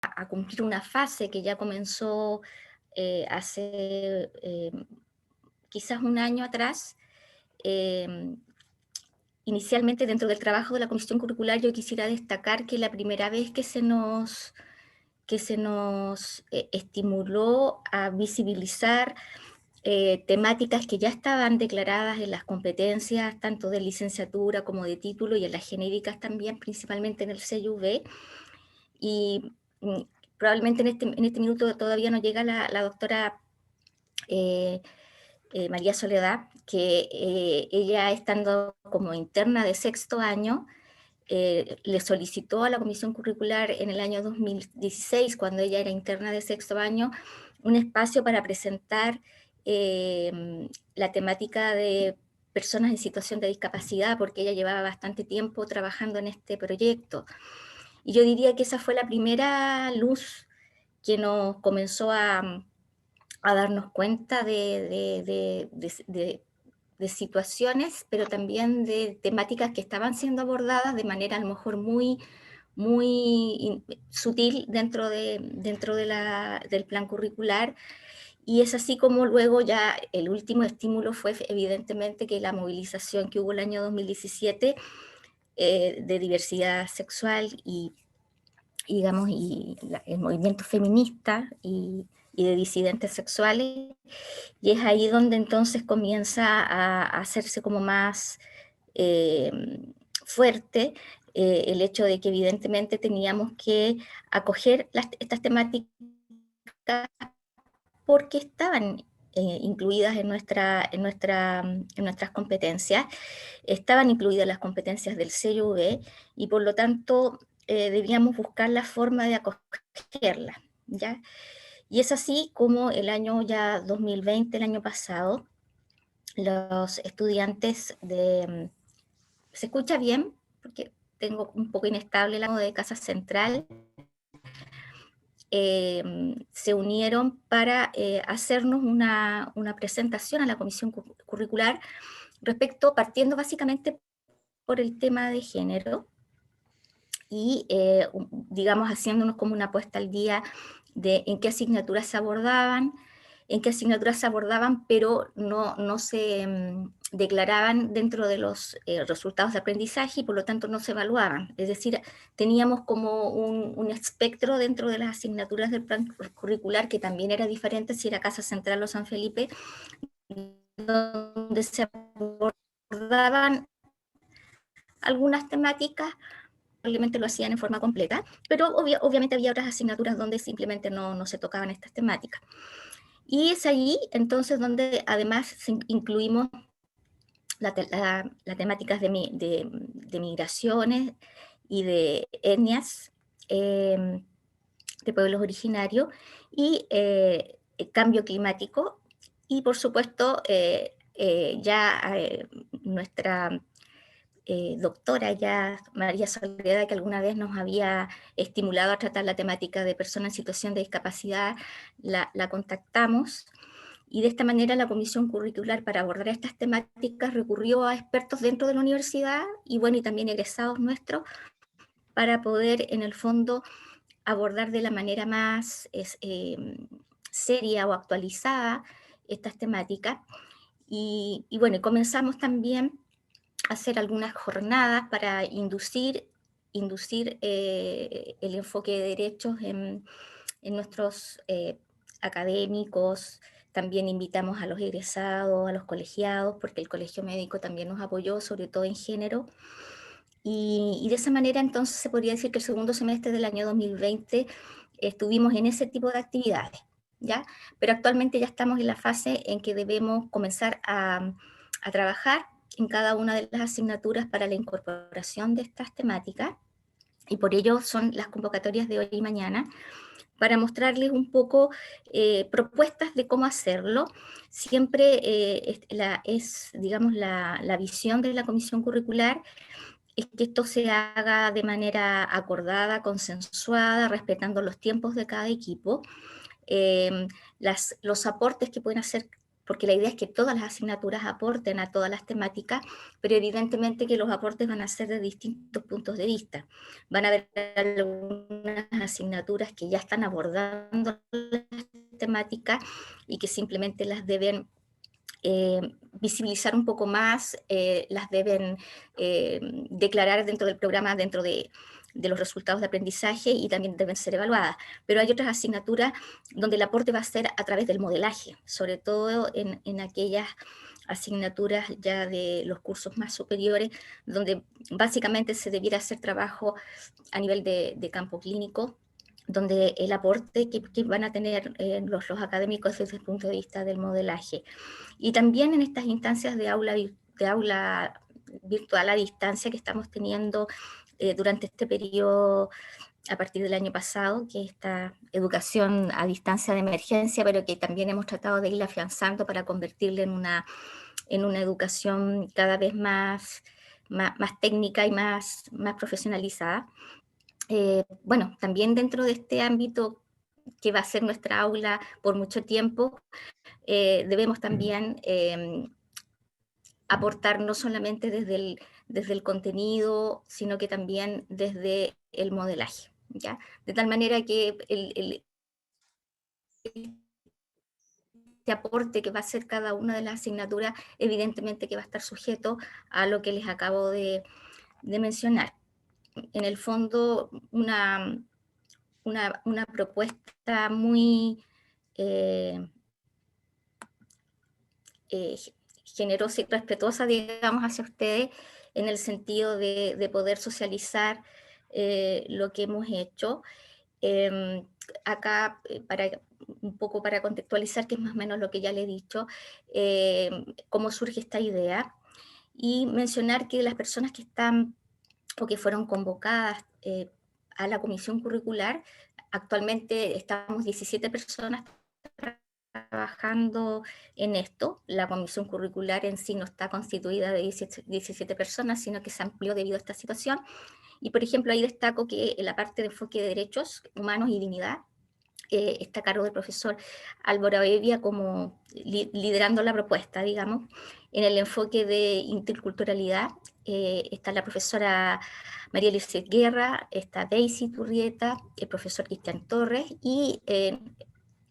a cumplir una fase que ya comenzó hace quizás un año atrás. eh, Inicialmente, dentro del trabajo de la comisión curricular, yo quisiera destacar que la primera vez que se nos estimuló a visibilizar temáticas que ya estaban declaradas en las competencias, tanto de licenciatura como de título, y en las genéricas también, principalmente en el CYV. Y probablemente en este minuto todavía no llega la doctora eh, María Soledad, que ella, estando como interna de sexto año, le solicitó a la comisión curricular en el año 2016, cuando ella era interna de sexto año, un espacio para presentar la temática de personas en situación de discapacidad, porque ella llevaba bastante tiempo trabajando en este proyecto. Y yo diría que esa fue la primera luz que nos comenzó a darnos cuenta de situaciones, pero también de temáticas que estaban siendo abordadas de manera a lo mejor muy sutil dentro del plan curricular. Y es así como luego ya el último estímulo fue evidentemente que la movilización que hubo el año 2017 de diversidad sexual digamos, el movimiento feminista y de disidentes sexuales, y es ahí donde entonces comienza a hacerse como más eh, fuerte el hecho de que evidentemente teníamos que acoger estas temáticas porque estaban incluidas en nuestras competencias, estaban incluidas las competencias del CYV, y por lo tanto debíamos buscar la forma de acogerlas, ¿ya? Y es así como el año ya 2020, el año pasado, los estudiantes ¿Se escucha bien? Porque tengo un poco inestable la de Casa Central. Se unieron para hacernos una presentación a la comisión curricular partiendo básicamente por el tema de género, y digamos haciéndonos como una puesta al día de en qué asignaturas se abordaban, pero no se declaraban dentro de los resultados de aprendizaje, y por lo tanto no se evaluaban. Es decir, teníamos como un espectro dentro de las asignaturas del plan curricular que también era diferente si era Casa Central o San Felipe, donde se abordaban algunas temáticas, probablemente lo hacían en forma completa, pero obviamente había otras asignaturas donde simplemente no se tocaban estas temáticas. Y es ahí entonces donde además incluimos las temáticas de migraciones y de etnias, de pueblos originarios, y cambio climático, y por supuesto ya nuestra doctora ya, María Soledad, que alguna vez nos había estimulado a tratar la temática de personas en situación de discapacidad, la contactamos, y de esta manera la comisión curricular, para abordar estas temáticas, recurrió a expertos dentro de la universidad y bueno, y también egresados nuestros, para poder en el fondo abordar de la manera más seria o actualizada estas temáticas. Y bueno, comenzamos también hacer algunas jornadas para inducir el enfoque de derechos en nuestros académicos. También invitamos a los egresados, a los colegiados, porque el colegio médico también nos apoyó, sobre todo en género. Y de esa manera entonces se podría decir que el segundo semestre del año 2020 estuvimos en ese tipo de actividades, ¿ya? Pero actualmente ya estamos en la fase en que debemos comenzar a trabajar en cada una de las asignaturas para la incorporación de estas temáticas, y por ello son las convocatorias de hoy y mañana, para mostrarles un poco propuestas de cómo hacerlo. Siempre digamos, la visión de la comisión curricular es que esto se haga de manera acordada, consensuada, respetando los tiempos de cada equipo. Los aportes que pueden hacer porque la idea es que todas las asignaturas aporten a todas las temáticas, pero evidentemente que los aportes van a ser de distintos puntos de vista. Van a haber algunas asignaturas que ya están abordando las temáticas y que simplemente las deben visibilizar un poco más, las deben declarar dentro del programa, dentro de los resultados de aprendizaje, y también deben ser evaluadas. Pero hay otras asignaturas donde el aporte va a ser a través del modelaje, sobre todo en aquellas asignaturas ya de los cursos más superiores, donde básicamente se debiera hacer trabajo a nivel de campo clínico, donde el aporte que van a tener los académicos desde el punto de vista del modelaje. Y también en estas instancias de aula virtual a distancia que estamos teniendo durante este periodo a partir del año pasado, que es esta educación a distancia de emergencia, pero que también hemos tratado de ir afianzando para convertirla en una educación cada vez más técnica y más profesionalizada. Bueno, también dentro de este ámbito que va a ser nuestra aula por mucho tiempo, debemos también aportar no solamente desde el contenido, sino que también desde el modelaje, ¿ya? De tal manera que este aporte que va a hacer cada una de las asignaturas, evidentemente que va a estar sujeto a lo que les acabo de mencionar. En el fondo, una propuesta muy generosa y respetuosa, digamos, hacia ustedes, en el sentido de poder socializar lo que hemos hecho. Acá, un poco para contextualizar, que es más o menos lo que ya le he dicho, cómo surge esta idea, y mencionar que las personas que están o que fueron convocadas a la comisión curricular, actualmente estamos 17 personas trabajando en esto. La comisión curricular en sí no está constituida de 17 personas, sino que se amplió debido a esta situación. Y, por ejemplo, ahí destaco que en la parte de enfoque de derechos humanos y dignidad está a cargo del profesor Álvaro Evia como liderando la propuesta, digamos. En el enfoque de interculturalidad está la profesora María Luisa Guerra, está Daisy Turrieta, el profesor Cristian Torres, y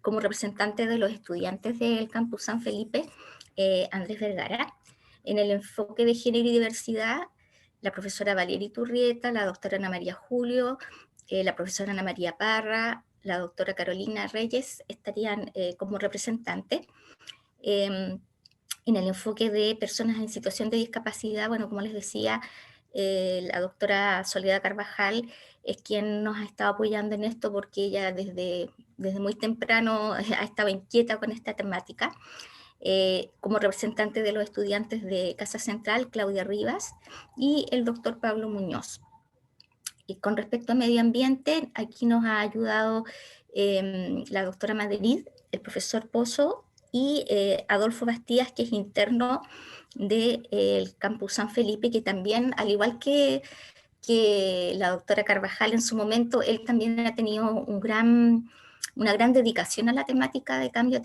como representante de los estudiantes del campus San Felipe, Andrés Vergara. En el enfoque de género y diversidad, la profesora Valeria Turrieta, la doctora Ana María Julio, la profesora Ana María Parra, la doctora Carolina Reyes estarían como representantes. En el enfoque de personas en situación de discapacidad, bueno, como les decía, la doctora Soledad Carvajal es quien nos ha estado apoyando en esto, porque ella desde muy temprano ha estado inquieta con esta temática. Como representante de los estudiantes de Casa Central, Claudia Rivas, y el doctor Pablo Muñoz. Y con respecto a medio ambiente, aquí nos ha ayudado la doctora Madrid, el profesor Pozo y Adolfo Bastías, que es interno del campus San Felipe, que también, al igual que la doctora Carvajal en su momento, él también ha tenido una gran dedicación a la temática de cambio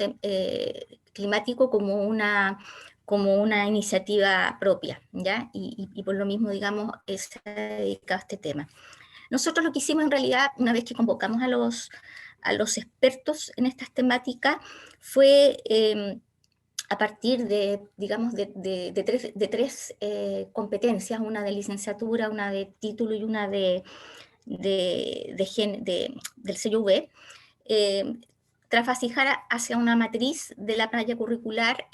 climático como una iniciativa propia, ¿ya? Y por lo mismo, digamos, se ha dedicado a este tema. Nosotros lo que hicimos en realidad, una vez que convocamos a los expertos en estas temáticas, fue a partir digamos, de tres competencias, una de licenciatura, una de título y una del CUV, trasvasijar hacia una matriz de la malla curricular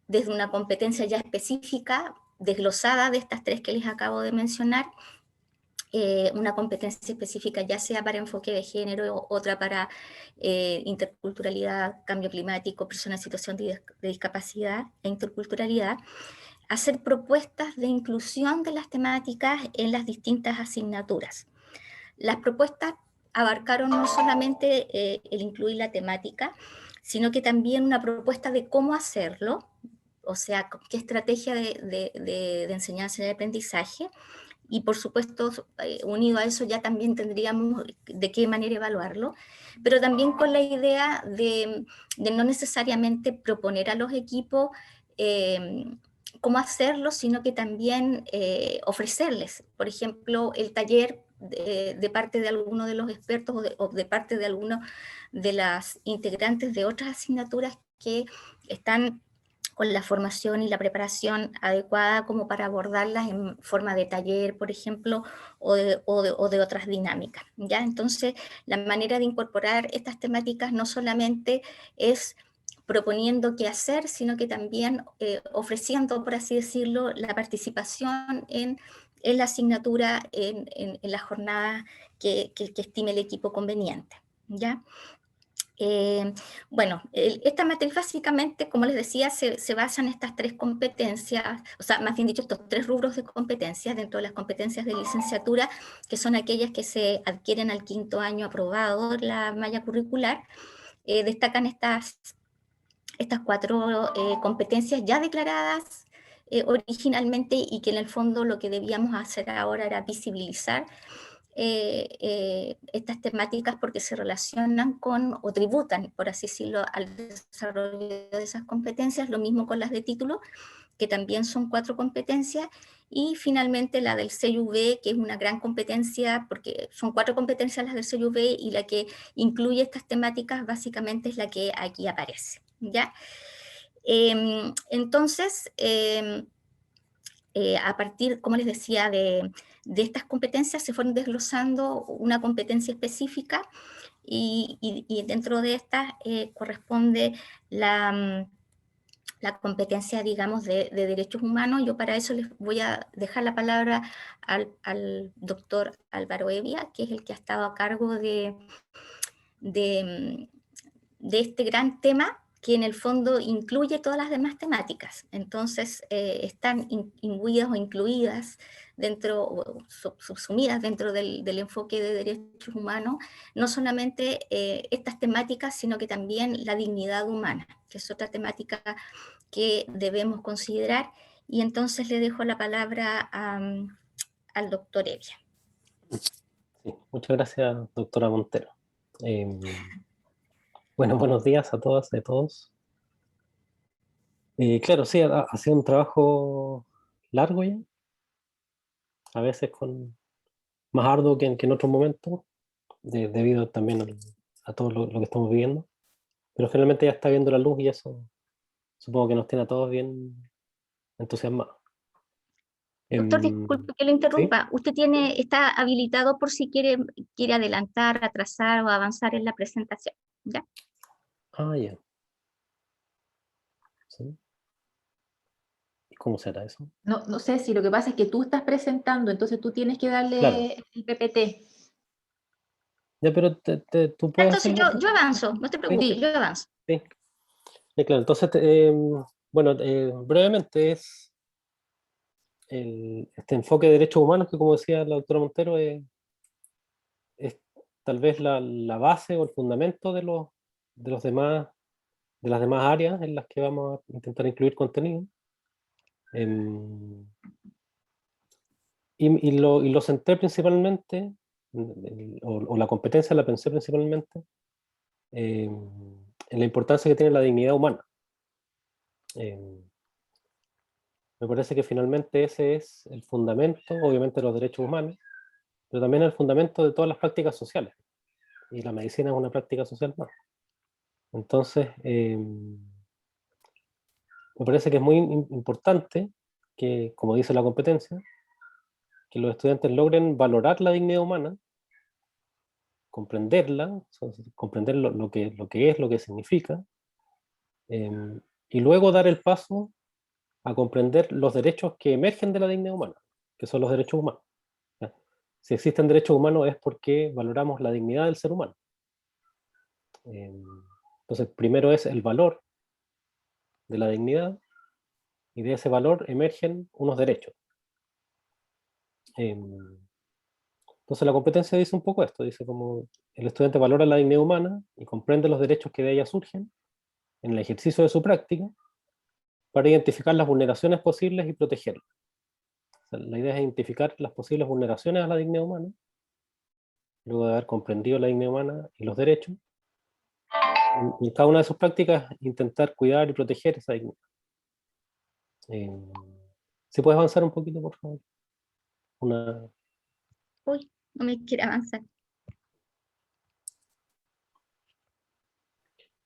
desde una competencia ya específica, desglosada de estas tres que les acabo de mencionar, una competencia específica, ya sea para enfoque de género, o otra para interculturalidad, cambio climático, personas en situación de discapacidad e interculturalidad, hacer propuestas de inclusión de las temáticas en las distintas asignaturas. Las propuestas abarcaron no solamente el incluir la temática, sino que también una propuesta de cómo hacerlo, o sea, qué estrategia de enseñanza y de aprendizaje, y por supuesto, unido a eso ya también tendríamos de qué manera evaluarlo, pero también con la idea de no necesariamente proponer a los equipos cómo hacerlo, sino que también ofrecerles, por ejemplo, el taller de parte de alguno de los expertos o de parte de alguno de las integrantes de otras asignaturas que están con la formación y la preparación adecuada como para abordarlas en forma de taller, por ejemplo, o de otras dinámicas, ¿ya? Entonces, la manera de incorporar estas temáticas no solamente es proponiendo qué hacer, sino que también ofreciendo, por así decirlo, la participación en la asignatura, en la jornada que estime el equipo conveniente, ¿ya? Bueno, esta matriz básicamente, como les decía, se basa en estas tres competencias, o sea, más bien dicho, estos tres rubros de competencias dentro de las competencias de licenciatura, que son aquellas que se adquieren al quinto año aprobado la malla curricular. Destacan estas cuatro competencias ya declaradas originalmente y que en el fondo lo que debíamos hacer ahora era visibilizar estas temáticas porque se relacionan con o tributan, por así decirlo, al desarrollo de esas competencias, lo mismo con las de título, que también son cuatro competencias, y finalmente la del CUV, que es una gran competencia, porque son cuatro competencias las del CUV, y la que incluye estas temáticas básicamente es la que aquí aparece, ¿ya? Entonces, a partir, como les decía, de estas competencias se fueron desglosando una competencia específica y dentro de estas corresponde la competencia, digamos, de derechos humanos. Yo para eso les voy a dejar la palabra al doctor Álvaro Evia, que es el que ha estado a cargo de, de este gran tema que en el fondo incluye todas las demás temáticas. Entonces, están imbuidas o incluidas dentro, o subsumidas dentro del enfoque de derechos humanos, no solamente estas temáticas, sino que también la dignidad humana, que es otra temática que debemos considerar. Y entonces le dejo la palabra al doctor Evia. Sí, muchas gracias, doctora Montero. Bueno, buenos días a todas y a todos. Claro, sí, ha sido un trabajo largo ya, a veces más arduo que en otros momentos, debido también a todo lo que estamos viviendo, pero finalmente ya está viendo la luz y eso supongo que nos tiene a todos bien entusiasmados. Doctor, disculpe que lo ¿Sí? interrumpa. Usted está habilitado por si quiere adelantar, atrasar o avanzar en la presentación, ¿ya? Ah, ya. ¿Sí? ¿Y cómo será eso? No, no sé si lo que pasa es que tú estás presentando, entonces tú tienes que Claro. darle el PPT. Ya, pero tú puedes Entonces hacerlo. yo avanzo, no te Sí, preocupes, yo avanzo. sí. Claro, entonces, bueno, brevemente este enfoque de derechos humanos que, como decía la doctora Montero, es tal vez la base o el fundamento de los demás, de las demás áreas en las que vamos a intentar incluir contenido. Em, y lo centré principalmente, o la competencia la pensé principalmente en la importancia que tiene la dignidad humana. Em, Me parece que finalmente ese es el fundamento, obviamente, de los derechos humanos, pero también el fundamento de todas las prácticas sociales. Y la medicina es una práctica social más. Entonces, me parece que es muy importante que, como dice la competencia, que los estudiantes logren valorar la dignidad humana, comprenderla, o sea, comprender lo que es, lo que significa, eh, y luego dar el paso a comprender los derechos que emergen de la dignidad humana, que son los derechos humanos. ¿Ya? Si existen derechos humanos es porque valoramos la dignidad del ser humano. Entonces, primero es el valor de la dignidad y de ese valor emergen unos derechos. Entonces, la competencia dice un poco esto, dice como el estudiante valora la dignidad humana y comprende los derechos que de ella surgen en el ejercicio de su práctica para identificar las vulneraciones posibles y protegerlas. sea, la idea es identificar las posibles vulneraciones a la dignidad humana, luego de haber comprendido la dignidad humana y los derechos, y en cada una de sus prácticas intentar cuidar y proteger esa dignidad. ¿Si puedes avanzar un poquito, por favor? Uy, no me quiere avanzar.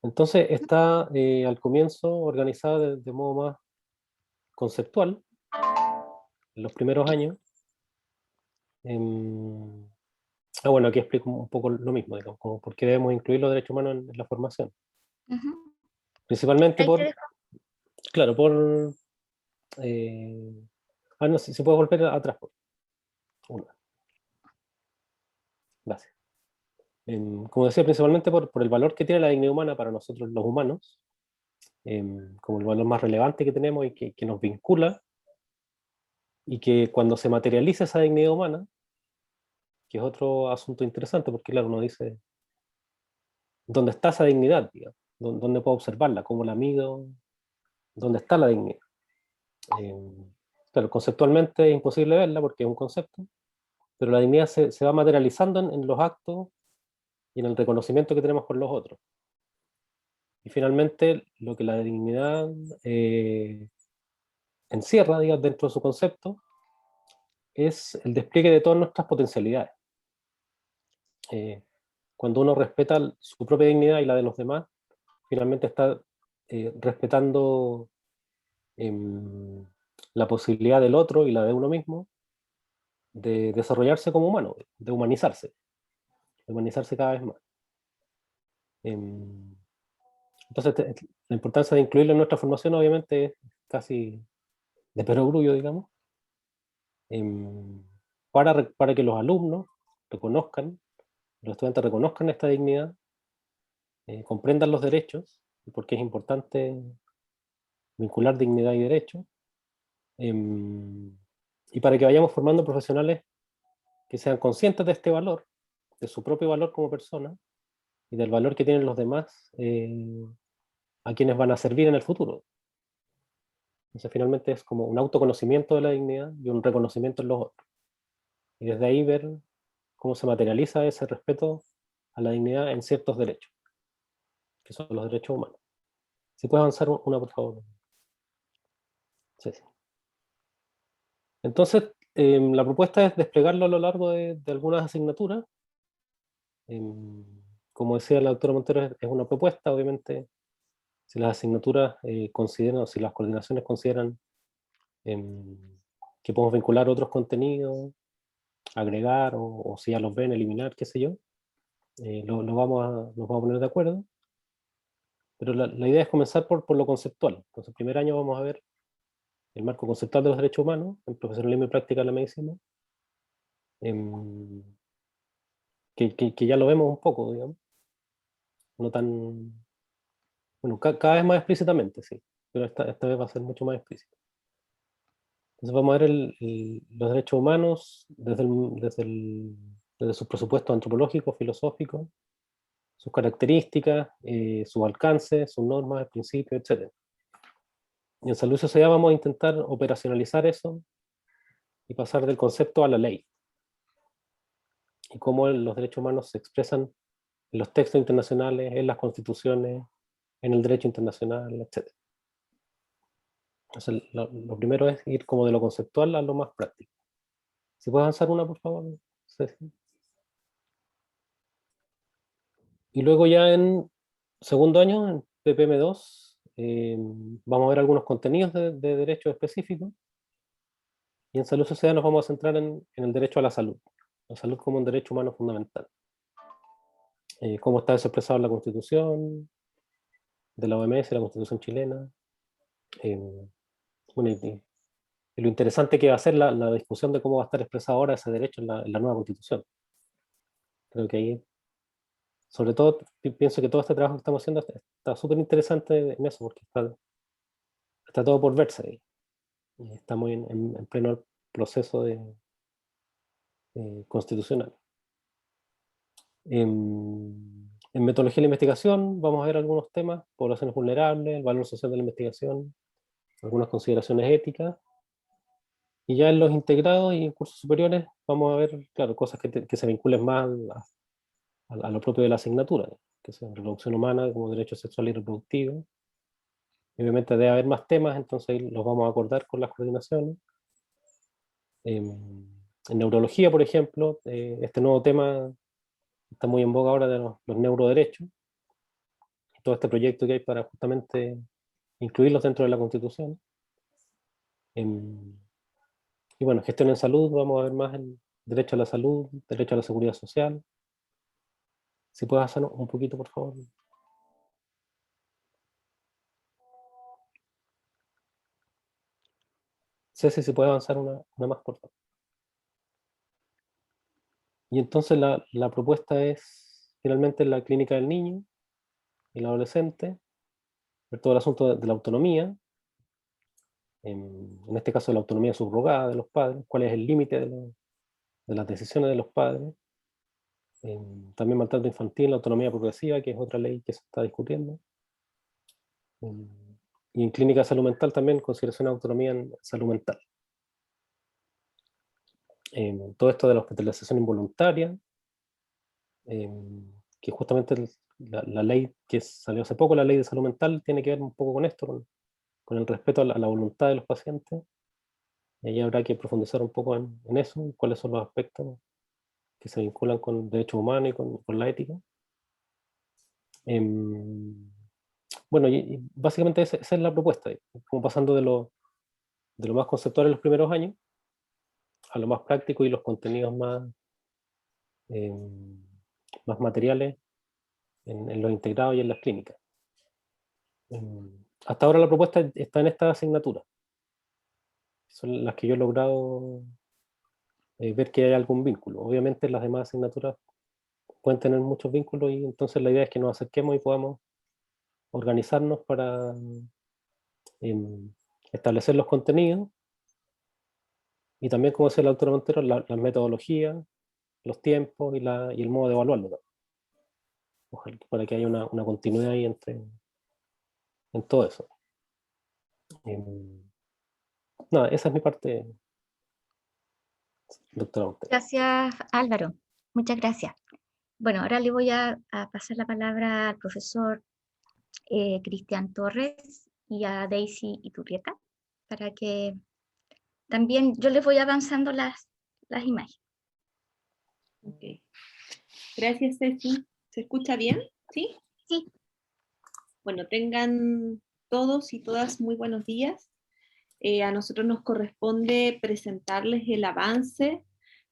Entonces está al comienzo organizada de modo más conceptual, en los primeros años. Bueno, aquí explico un poco lo mismo, digamos, como por qué debemos incluir los derechos humanos en la formación. Principalmente Ahí te dejo. claro, no sé si puedes volver atrás. Una. Gracias. Como decía, principalmente por el valor que tiene la dignidad humana para nosotros los humanos, como el valor más relevante que tenemos y que nos vincula, y que cuando se materializa esa dignidad humana, que es otro asunto interesante, porque claro, uno dice, ¿dónde está esa dignidad? Digamos? ¿Dónde puedo observarla? ¿Cómo la mido? ¿Dónde está la dignidad? Claro, conceptualmente es imposible verla porque es un concepto, pero la dignidad se va materializando en los actos y en el reconocimiento que tenemos con los otros. Y finalmente, lo que la dignidad encierra, digamos, dentro de su concepto, es el despliegue de todas nuestras potencialidades. Cuando uno respeta su propia dignidad y la de los demás, finalmente está respetando la posibilidad del otro y la de uno mismo de desarrollarse como humano, de humanizarse cada vez más. Entonces, la importancia de incluirlo en nuestra formación obviamente es casi de perogrullo, digamos, para que los alumnos reconozcan, los estudiantes reconozcan esta dignidad, comprendan los derechos, y por qué es importante vincular dignidad y derecho, y para que vayamos formando profesionales que sean conscientes de este valor, de su propio valor como persona, y del valor que tienen los demás a quienes van a servir en el futuro. Entonces finalmente es como un autoconocimiento de la dignidad y un reconocimiento en los otros. Y desde ahí ver cómo se materializa ese respeto a la dignidad en ciertos derechos, que son los derechos humanos. Si puedes avanzar una, por favor. Sí, sí. Entonces, la propuesta es desplegarlo a lo largo de algunas asignaturas. Como decía la doctora Montero, es una propuesta, obviamente, si las asignaturas consideran, o si las coordinaciones consideran que podemos vincular otros contenidos, agregar, o si ya los ven, eliminar, qué sé yo, nos vamos a poner de acuerdo. Pero la idea es comenzar por lo conceptual. Entonces, el primer año vamos a ver el marco conceptual de los derechos humanos, en profesionalismo y práctica de la medicina, que ya lo vemos un poco, digamos, no tan, bueno, cada vez más explícitamente, sí, pero esta vez va a ser mucho más explícito. Entonces vamos a ver los derechos humanos desde sus presupuestos antropológicos, filosóficos, sus características, sus alcances, sus normas, principios, etc. Y en Salud y Sociedad vamos a intentar operacionalizar eso y pasar del concepto a la ley. Y cómo los derechos humanos se expresan en los textos internacionales, en las constituciones, en el derecho internacional, etc. Entonces, lo primero es ir como de lo conceptual a lo más práctico. Si puedes avanzar una, por favor, Ceci. Y luego ya en segundo año, en PPM2, vamos a ver algunos contenidos de derechos específicos. Y en Salud y Sociedad nos vamos a centrar en el derecho a la salud como un derecho humano fundamental. Cómo está eso expresado en la Constitución de la OMS, la Constitución chilena. Bueno, y lo interesante que va a ser la discusión de cómo va a estar expresado ahora ese derecho en la nueva Constitución. Creo que ahí, sobre todo, pienso que todo este trabajo que estamos haciendo está súper interesante en eso, porque está todo por verse ahí. Y estamos en pleno proceso constitucional. En metodología de la investigación vamos a ver algunos temas: poblaciones vulnerables, el valor social de la investigación, algunas consideraciones éticas, Y ya en los integrados y en cursos superiores vamos a ver, claro, cosas que se vinculen más a lo propio de la asignatura, que son reproducción humana como derecho sexual y reproductivo. Y obviamente debe haber más temas, entonces ahí los vamos a acordar con las coordinaciones. En neurología, por ejemplo, este nuevo tema está muy en boga ahora de los neuroderechos, todo este proyecto que hay para justamente incluirlos dentro de la Constitución. Y bueno, gestión en salud, vamos a ver más el derecho a la salud, derecho a la seguridad social. Si puedes hacer un poquito, por favor. Ceci, si puede avanzar una más, por favor. Y entonces la propuesta es, finalmente, la clínica del niño y el adolescente, ver todo el asunto de la autonomía, en este caso la autonomía subrogada de los padres, cuál es el límite de las decisiones de los padres, también maltrato infantil, la autonomía progresiva, que es otra ley que se está discutiendo, y en clínica de salud mental también, consideración de autonomía en salud mental. Todo esto de la hospitalización involuntaria, que justamente la ley que salió hace poco, la ley de salud mental, tiene que ver un poco con esto, con el respeto a la voluntad de los pacientes. Y ahí habrá que profundizar un poco en eso, cuáles son los aspectos que se vinculan con derechos humanos y con la ética. Bueno, y básicamente esa es la propuesta, como pasando de lo más conceptual en los primeros años a lo más práctico y los contenidos más materiales en los integrados y en las clínicas. Hasta ahora la propuesta está en esta asignatura. Son las que yo he logrado ver que hay algún vínculo. Obviamente las demás asignaturas pueden tener muchos vínculos y entonces la idea es que nos acerquemos y podamos organizarnos para establecer los contenidos y también, como decía la doctora Montero, las metodologías, los tiempos y el modo de evaluarlo. Ojalá, para que haya una continuidad ahí en todo eso. Nada, esa es mi parte, doctora Montero. Gracias, Álvaro. Muchas gracias. Bueno, ahora le voy a pasar la palabra al profesor Cristian Torres y a Daisy Iturrieta para que también yo les voy avanzando las imágenes. Okay. Gracias, Ceci. ¿Se escucha bien? ¿Sí? Sí. Bueno, tengan todos y todas muy buenos días. A nosotros nos corresponde presentarles el avance,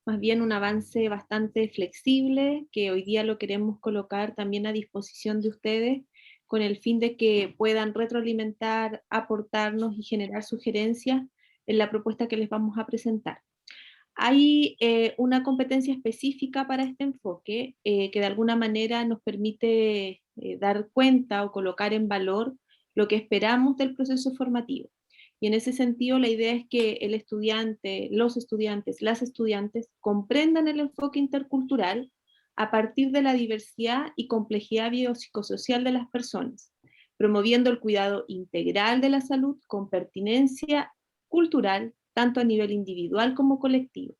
más bien un avance bastante flexible, que hoy día lo queremos colocar también a disposición de ustedes, con el fin de que puedan retroalimentar, aportarnos y generar sugerencias en la propuesta que les vamos a presentar. Hay una competencia específica para este enfoque que de alguna manera nos permite dar cuenta o colocar en valor lo que esperamos del proceso formativo. Y en ese sentido la idea es que el estudiante, los estudiantes, las estudiantes comprendan el enfoque intercultural a partir de la diversidad y complejidad biopsicosocial de las personas, promoviendo el cuidado integral de la salud con pertinencia cultural, tanto a nivel individual como colectivo.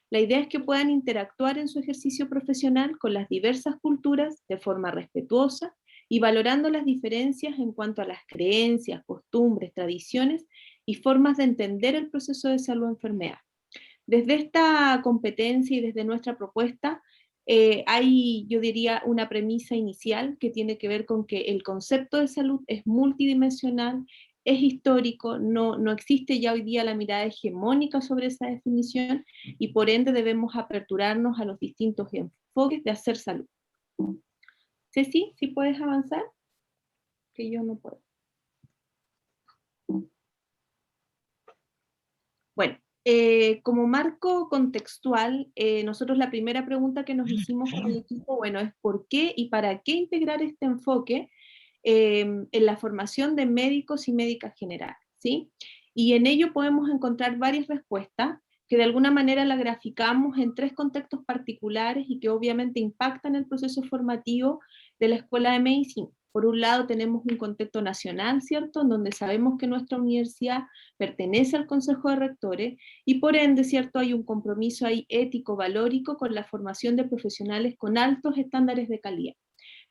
La idea es que puedan interactuar en su ejercicio profesional con las diversas culturas de forma respetuosa y valorando las diferencias en cuanto a las creencias, costumbres, tradiciones y formas de entender el proceso de salud o enfermedad. Desde esta competencia y desde nuestra propuesta, hay, yo diría, una premisa inicial que tiene que ver con que el concepto de salud es multidimensional, es histórico, no existe ya hoy día la mirada hegemónica sobre esa definición y por ende debemos aperturarnos a los distintos enfoques de hacer salud. Ceci, ¿sí puedes avanzar? Que yo no puedo. Bueno, como marco contextual, nosotros la primera pregunta que nos hicimos con el equipo, bueno, es ¿por qué y para qué integrar este enfoque en la formación de médicos y médicas generales? ¿Sí? Y en ello podemos encontrar varias respuestas que de alguna manera la graficamos en 3 contextos particulares y que obviamente impactan el proceso formativo de la Escuela de Medicina. Por un lado tenemos un contexto nacional, ¿cierto?, en donde sabemos que nuestra universidad pertenece al Consejo de Rectores y por ende, ¿cierto?, hay un compromiso ahí ético, valórico con la formación de profesionales con altos estándares de calidad.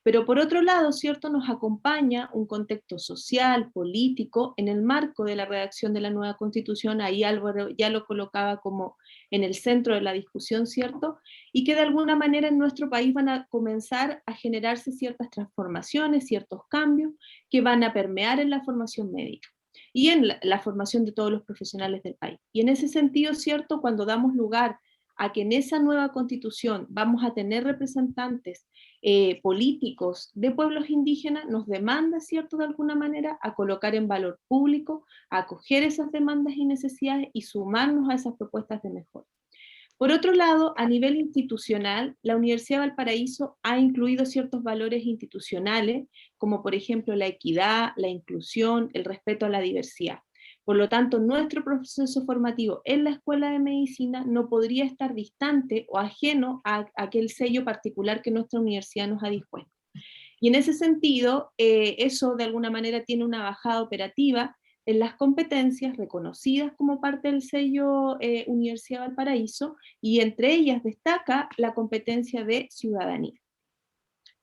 Pero por otro lado, ¿cierto?, nos acompaña un contexto social, político, en el marco de la redacción de la nueva Constitución, ahí Álvaro ya lo colocaba como en el centro de la discusión, ¿cierto?, y que de alguna manera en nuestro país van a comenzar a generarse ciertas transformaciones, ciertos cambios, que van a permear en la formación médica y en la formación de todos los profesionales del país. Y en ese sentido, ¿cierto?, cuando damos lugar a que en esa nueva Constitución vamos a tener representantes políticos de pueblos indígenas, nos demanda, ¿cierto?, de alguna manera, a colocar en valor público, a acoger esas demandas y necesidades y sumarnos a esas propuestas de mejora. Por otro lado, a nivel institucional, la Universidad de Valparaíso ha incluido ciertos valores institucionales, como por ejemplo la equidad, la inclusión, el respeto a la diversidad. Por lo tanto, nuestro proceso formativo en la Escuela de Medicina no podría estar distante o ajeno a aquel sello particular que nuestra universidad nos ha dispuesto. Y en ese sentido, eso de alguna manera tiene una bajada operativa en las competencias reconocidas como parte del sello Universidad de Valparaíso, y entre ellas destaca la competencia de ciudadanía.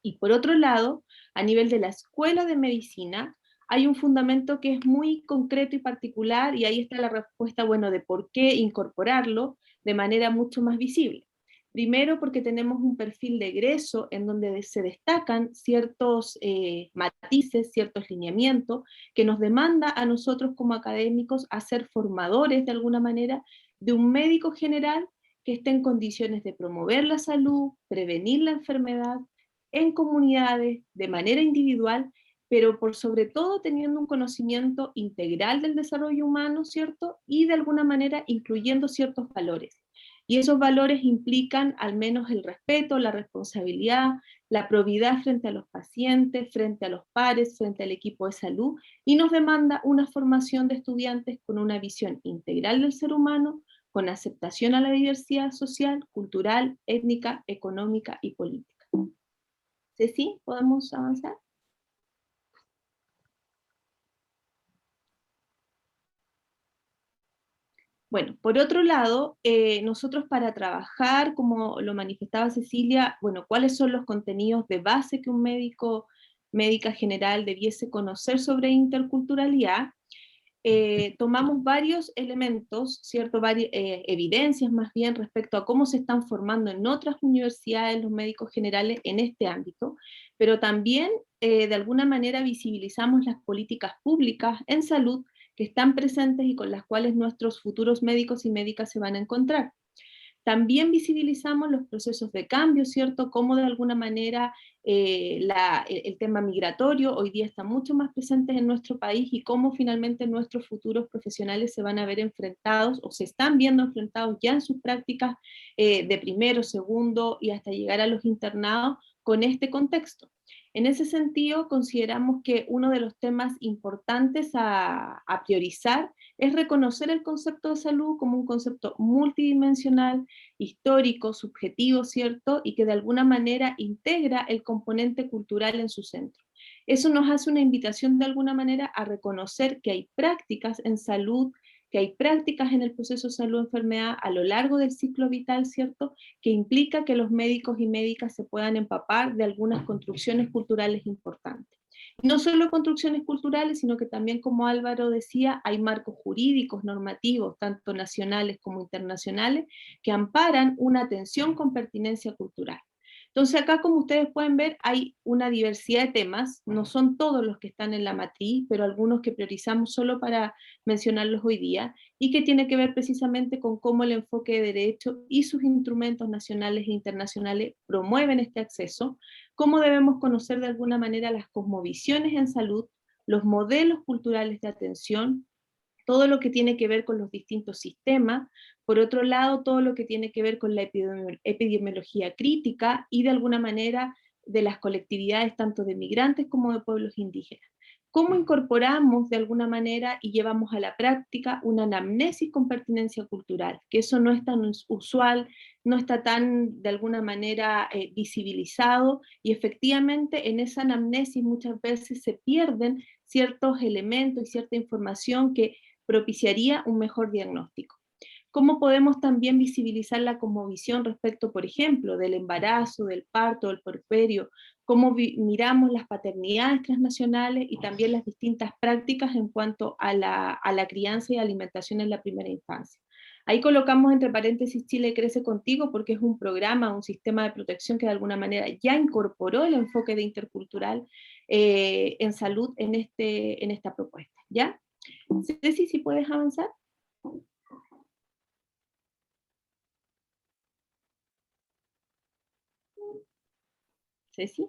Y por otro lado, a nivel de la Escuela de Medicina, hay un fundamento que es muy concreto y particular, y ahí está la respuesta, bueno, de por qué incorporarlo de manera mucho más visible. Primero, porque tenemos un perfil de egreso en donde se destacan ciertos matices, ciertos lineamientos, que nos demanda a nosotros como académicos a ser formadores de alguna manera de un médico general que esté en condiciones de promover la salud, prevenir la enfermedad en comunidades, de manera individual, pero por sobre todo teniendo un conocimiento integral del desarrollo humano, ¿cierto? Y de alguna manera incluyendo ciertos valores. Y esos valores implican al menos el respeto, la responsabilidad, la probidad frente a los pacientes, frente a los pares, frente al equipo de salud, y nos demanda una formación de estudiantes con una visión integral del ser humano, con aceptación a la diversidad social, cultural, étnica, económica y política. Ceci, ¿podemos avanzar? Bueno, por otro lado, nosotros para trabajar, como lo manifestaba Cecilia, bueno, ¿cuáles son los contenidos de base que un médica general debiese conocer sobre interculturalidad? Tomamos varios elementos, ¿cierto? Evidencias más bien respecto a cómo se están formando en otras universidades los médicos generales en este ámbito, pero también de alguna manera visibilizamos las políticas públicas en salud que están presentes y con las cuales nuestros futuros médicos y médicas se van a encontrar. También visibilizamos los procesos de cambio, ¿cierto? Cómo de alguna manera el tema migratorio hoy día está mucho más presente en nuestro país y cómo finalmente nuestros futuros profesionales se van a ver enfrentados o se están viendo enfrentados ya en sus prácticas de primero, segundo y hasta llegar a los internados con este contexto. En ese sentido, consideramos que uno de los temas importantes a priorizar es reconocer el concepto de salud como un concepto multidimensional, histórico, subjetivo, ¿cierto? Y que de alguna manera integra el componente cultural en su centro. Eso nos hace una invitación de alguna manera a reconocer que hay prácticas en salud, que hay prácticas en el proceso salud-enfermedad a lo largo del ciclo vital, ¿cierto?, que implica que los médicos y médicas se puedan empapar de algunas construcciones culturales importantes. No solo construcciones culturales, sino que también, como Álvaro decía, hay marcos jurídicos, normativos, tanto nacionales como internacionales, que amparan una atención con pertinencia cultural. Entonces acá, como ustedes pueden ver, hay una diversidad de temas, no son todos los que están en la matriz, pero algunos que priorizamos solo para mencionarlos hoy día, y que tiene que ver precisamente con cómo el enfoque de derecho y sus instrumentos nacionales e internacionales promueven este acceso, cómo debemos conocer de alguna manera las cosmovisiones en salud, los modelos culturales de atención, todo lo que tiene que ver con los distintos sistemas, por otro lado, todo lo que tiene que ver con la epidemiología crítica y de alguna manera de las colectividades tanto de migrantes como de pueblos indígenas. cómo incorporamos de alguna manera y llevamos a la práctica una anamnesis con pertinencia cultural, que eso no es tan usual, no está tan de alguna manera visibilizado, y efectivamente en esa anamnesis muchas veces se pierden ciertos elementos y cierta información que propiciaría un mejor diagnóstico. ¿Cómo podemos también visibilizar la cosmovisión respecto, por ejemplo, del embarazo, del parto, del puerperio? ¿Cómo miramos las paternidades transnacionales y también las distintas prácticas en cuanto a la crianza y alimentación en la primera infancia? Ahí colocamos entre paréntesis Chile Crece Contigo, porque es un programa, un sistema de protección que de alguna manera ya incorporó el enfoque de intercultural en salud en esta propuesta. ¿Ya? Ceci, si puedes avanzar. Ceci.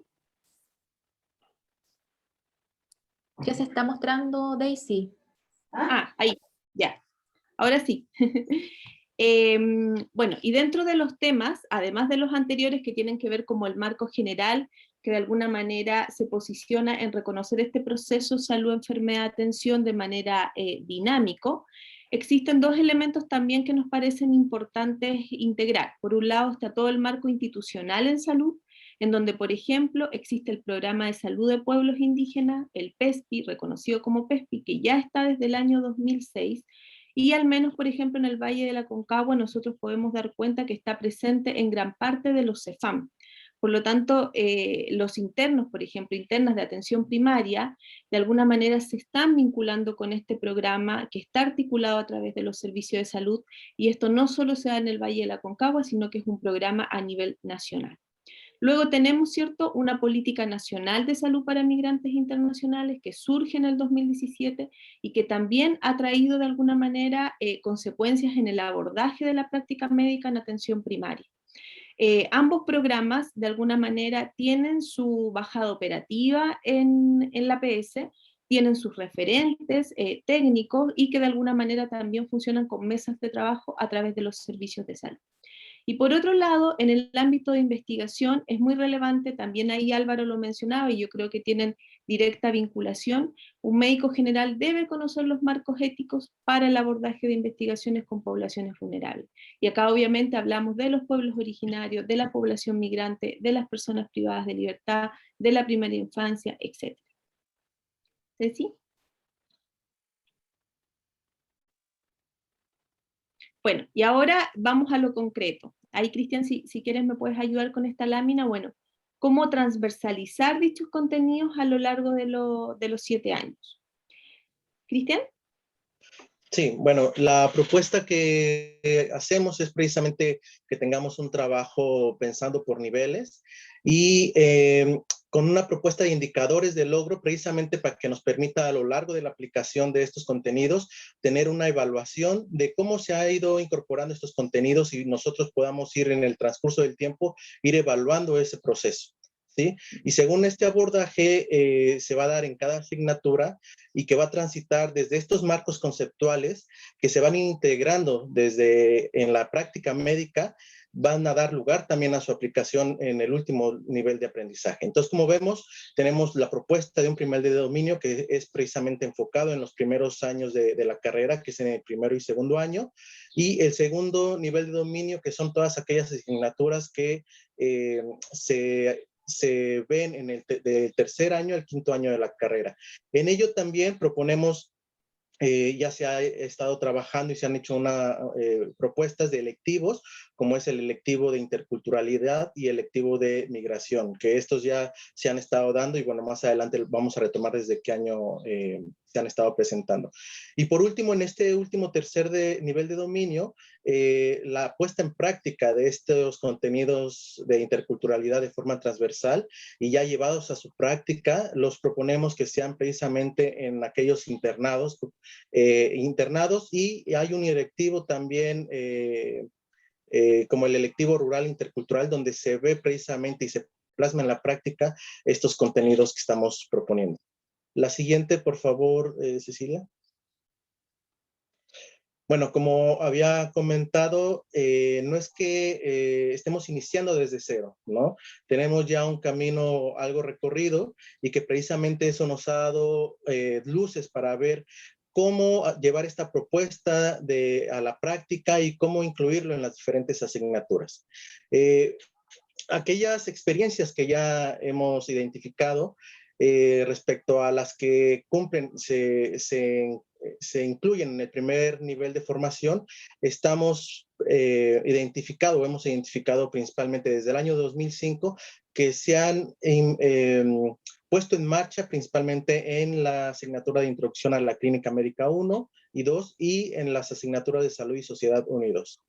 ¿Qué se está mostrando, Daisy? Ahí, ya. Ahora sí. Bueno, y dentro de los temas, además de los anteriores que tienen que ver como el marco general, que de alguna manera se posiciona en reconocer este proceso salud, enfermedad, atención de manera dinámico, existen dos elementos también que nos parecen importantes integrar. Por un lado está todo el marco institucional en salud, en donde, por ejemplo, existe el Programa de Salud de Pueblos Indígenas, el PESPI, reconocido como PESPI, que ya está desde el año 2006, y al menos, por ejemplo, en el Valle de la Aconcagua nosotros podemos dar cuenta que está presente en gran parte de los CEFAM. Por lo tanto, los internos, por ejemplo, internas de atención primaria, de alguna manera se están vinculando con este programa que está articulado a través de los servicios de salud, y esto no solo se da en el Valle de la Aconcagua, sino que es un programa a nivel nacional. Luego tenemos, ¿cierto?, una política nacional de salud para migrantes internacionales que surge en el 2017 y que también ha traído de alguna manera consecuencias en el abordaje de la práctica médica en atención primaria. Ambos programas de alguna manera tienen su bajada operativa en la PS, tienen sus referentes técnicos y que de alguna manera también funcionan con mesas de trabajo a través de los servicios de salud. Y por otro lado, en el ámbito de investigación es muy relevante, también ahí Álvaro lo mencionaba y yo creo que tienen directa vinculación, un médico general debe conocer los marcos éticos para el abordaje de investigaciones con poblaciones vulnerables. Y acá obviamente hablamos de los pueblos originarios, de la población migrante, de las personas privadas de libertad, de la primera infancia, etc. ¿Sí? Bueno, y ahora vamos a lo concreto. Ahí, Cristian, si quieres me puedes ayudar con esta lámina. Bueno, ¿cómo transversalizar dichos contenidos a lo largo de los 7 años? Cristian. Sí, bueno, la propuesta que hacemos es precisamente que tengamos un trabajo pensando por niveles y con una propuesta de indicadores de logro precisamente para que nos permita a lo largo de la aplicación de estos contenidos tener una evaluación de cómo se ha ido incorporando estos contenidos y nosotros podamos ir en el transcurso del tiempo, ir evaluando ese proceso. ¿Sí? Y según este abordaje se va a dar en cada asignatura y que va a transitar desde estos marcos conceptuales que se van integrando desde en la práctica médica, van a dar lugar también a su aplicación en el último nivel de aprendizaje. Entonces, como vemos, tenemos la propuesta de un primer de dominio que es precisamente enfocado en los primeros años de la carrera, que es en el primero y segundo año, y el segundo nivel de dominio, que son todas aquellas asignaturas que se ven en del tercer año al quinto año de la carrera. En ello también proponemos, ya se ha estado trabajando y se han hecho propuestas de electivos, como es el electivo de interculturalidad y el electivo de migración, que estos ya se han estado dando y bueno, más adelante vamos a retomar desde qué año se han estado presentando. Y por último, en este último tercer nivel de dominio, la puesta en práctica de estos contenidos de interculturalidad de forma transversal y ya llevados a su práctica, los proponemos que sean precisamente en aquellos internados y hay un electivo también como el electivo rural intercultural donde se ve precisamente y se plasma en la práctica estos contenidos que estamos proponiendo. La siguiente, por favor, Cecilia. Bueno, como había comentado, no es que estemos iniciando desde cero, ¿no? Tenemos ya un camino algo recorrido y que precisamente eso nos ha dado luces para ver cómo llevar esta propuesta a la práctica y cómo incluirlo en las diferentes asignaturas. Aquellas experiencias que ya hemos identificado respecto a las que cumplen, se incluyen en el primer nivel de formación, hemos identificado principalmente desde el año 2005 que se han puesto en marcha principalmente en la asignatura de Introducción a la Clínica Médica 1 y 2 y en las asignaturas de Salud y Sociedad 1 y 2.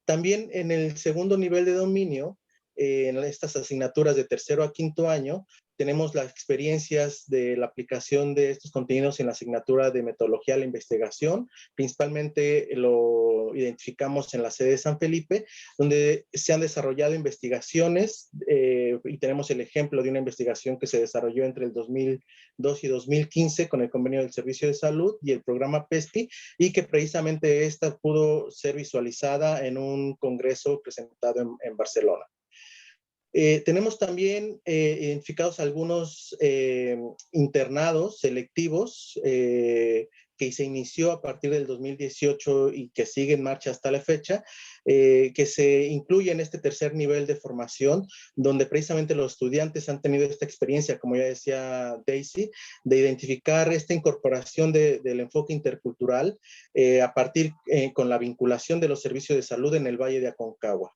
También en el segundo nivel de dominio, en estas asignaturas de tercero a quinto año, tenemos las experiencias de la aplicación de estos contenidos en la asignatura de metodología de la investigación. Principalmente lo identificamos en la sede de San Felipe, donde se han desarrollado investigaciones y tenemos el ejemplo de una investigación que se desarrolló entre el 2002 y 2015 con el convenio del Servicio de Salud y el programa PESPI, y que precisamente esta pudo ser visualizada en un congreso presentado en Barcelona. Tenemos también identificados algunos internados selectivos que se inició a partir del 2018 y que sigue en marcha hasta la fecha, que se incluye en este tercer nivel de formación, donde precisamente los estudiantes han tenido esta experiencia, como ya decía Daisy, de identificar esta incorporación del enfoque intercultural a partir con la vinculación de los servicios de salud en el Valle de Aconcagua.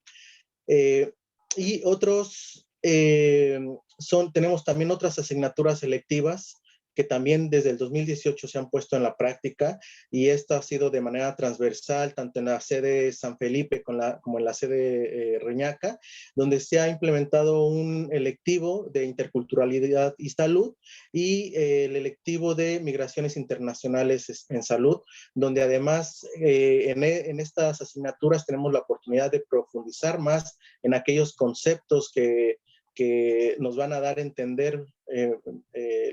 Y otros, tenemos también otras asignaturas selectivas que también desde el 2018 se han puesto en la práctica, y esto ha sido de manera transversal, tanto en la sede San Felipe como en la sede Reñaca, donde se ha implementado un electivo de interculturalidad y salud y el electivo de migraciones internacionales en salud, donde además en estas asignaturas tenemos la oportunidad de profundizar más en aquellos conceptos que nos van a dar a entender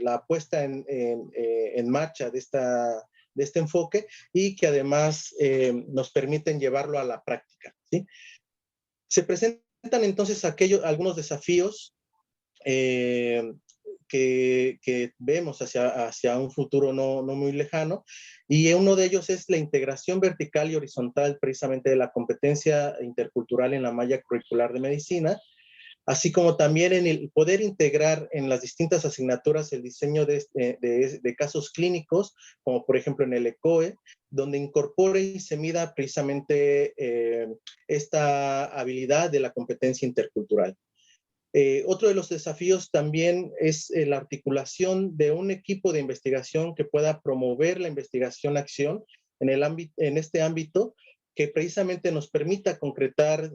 la puesta en marcha de este enfoque, y que además nos permiten llevarlo a la práctica, ¿sí? Se presentan entonces algunos desafíos que vemos hacia un futuro no muy lejano, y uno de ellos es la integración vertical y horizontal precisamente de la competencia intercultural en la malla curricular de medicina, así como también en el poder integrar en las distintas asignaturas el diseño de casos clínicos, como por ejemplo en el ECOE, donde incorpore y se mida precisamente esta habilidad de la competencia intercultural. Otro de los desafíos también es la articulación de un equipo de investigación que pueda promover la investigación-acción en este ámbito, que precisamente nos permita concretar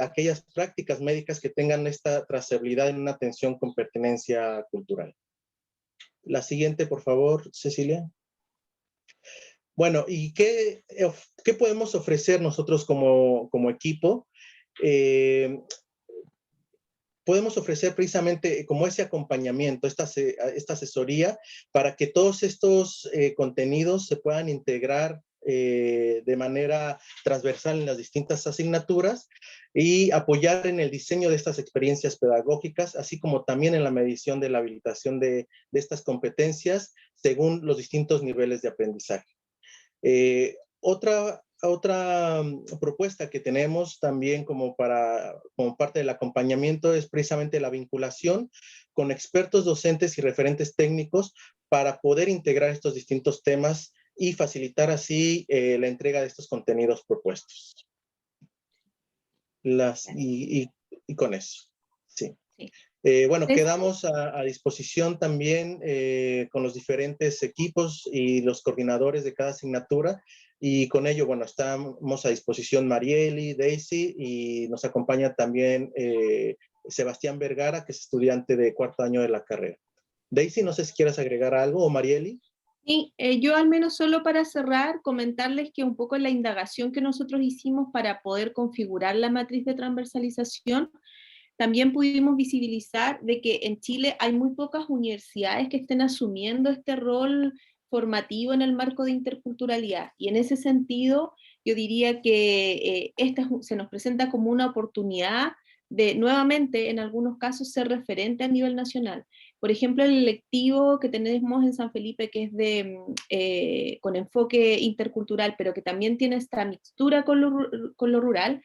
aquellas prácticas médicas que tengan esta trazabilidad en una atención con pertinencia cultural. La siguiente, por favor, Cecilia. Bueno, ¿y qué podemos ofrecer nosotros como equipo? Podemos ofrecer precisamente como ese acompañamiento, esta asesoría, para que todos estos contenidos se puedan integrar de manera transversal en las distintas asignaturas y apoyar en el diseño de estas experiencias pedagógicas, así como también en la medición de la habilitación de estas competencias según los distintos niveles de aprendizaje. Otra propuesta que tenemos también como parte del acompañamiento es precisamente la vinculación con expertos docentes y referentes técnicos para poder integrar estos distintos temas y facilitar así la entrega de estos contenidos propuestos. Y con eso, sí. Bueno, quedamos a disposición también con los diferentes equipos y los coordinadores de cada asignatura, y con ello, bueno, estamos a disposición Marieli, Daisy, y nos acompaña también Sebastián Vergara, que es estudiante de cuarto año de la carrera. Daisy, no sé si quieres agregar algo, o Marieli. Sí, yo al menos solo para cerrar, comentarles que un poco la indagación que nosotros hicimos para poder configurar la matriz de transversalización, también pudimos visibilizar de que en Chile hay muy pocas universidades que estén asumiendo este rol formativo en el marco de interculturalidad. Y en ese sentido, yo diría que se nos presenta como una oportunidad de nuevamente, en algunos casos, ser referente a nivel nacional. Por ejemplo, el electivo que tenemos en San Felipe, que es con enfoque intercultural, pero que también tiene esta mixtura con lo rural,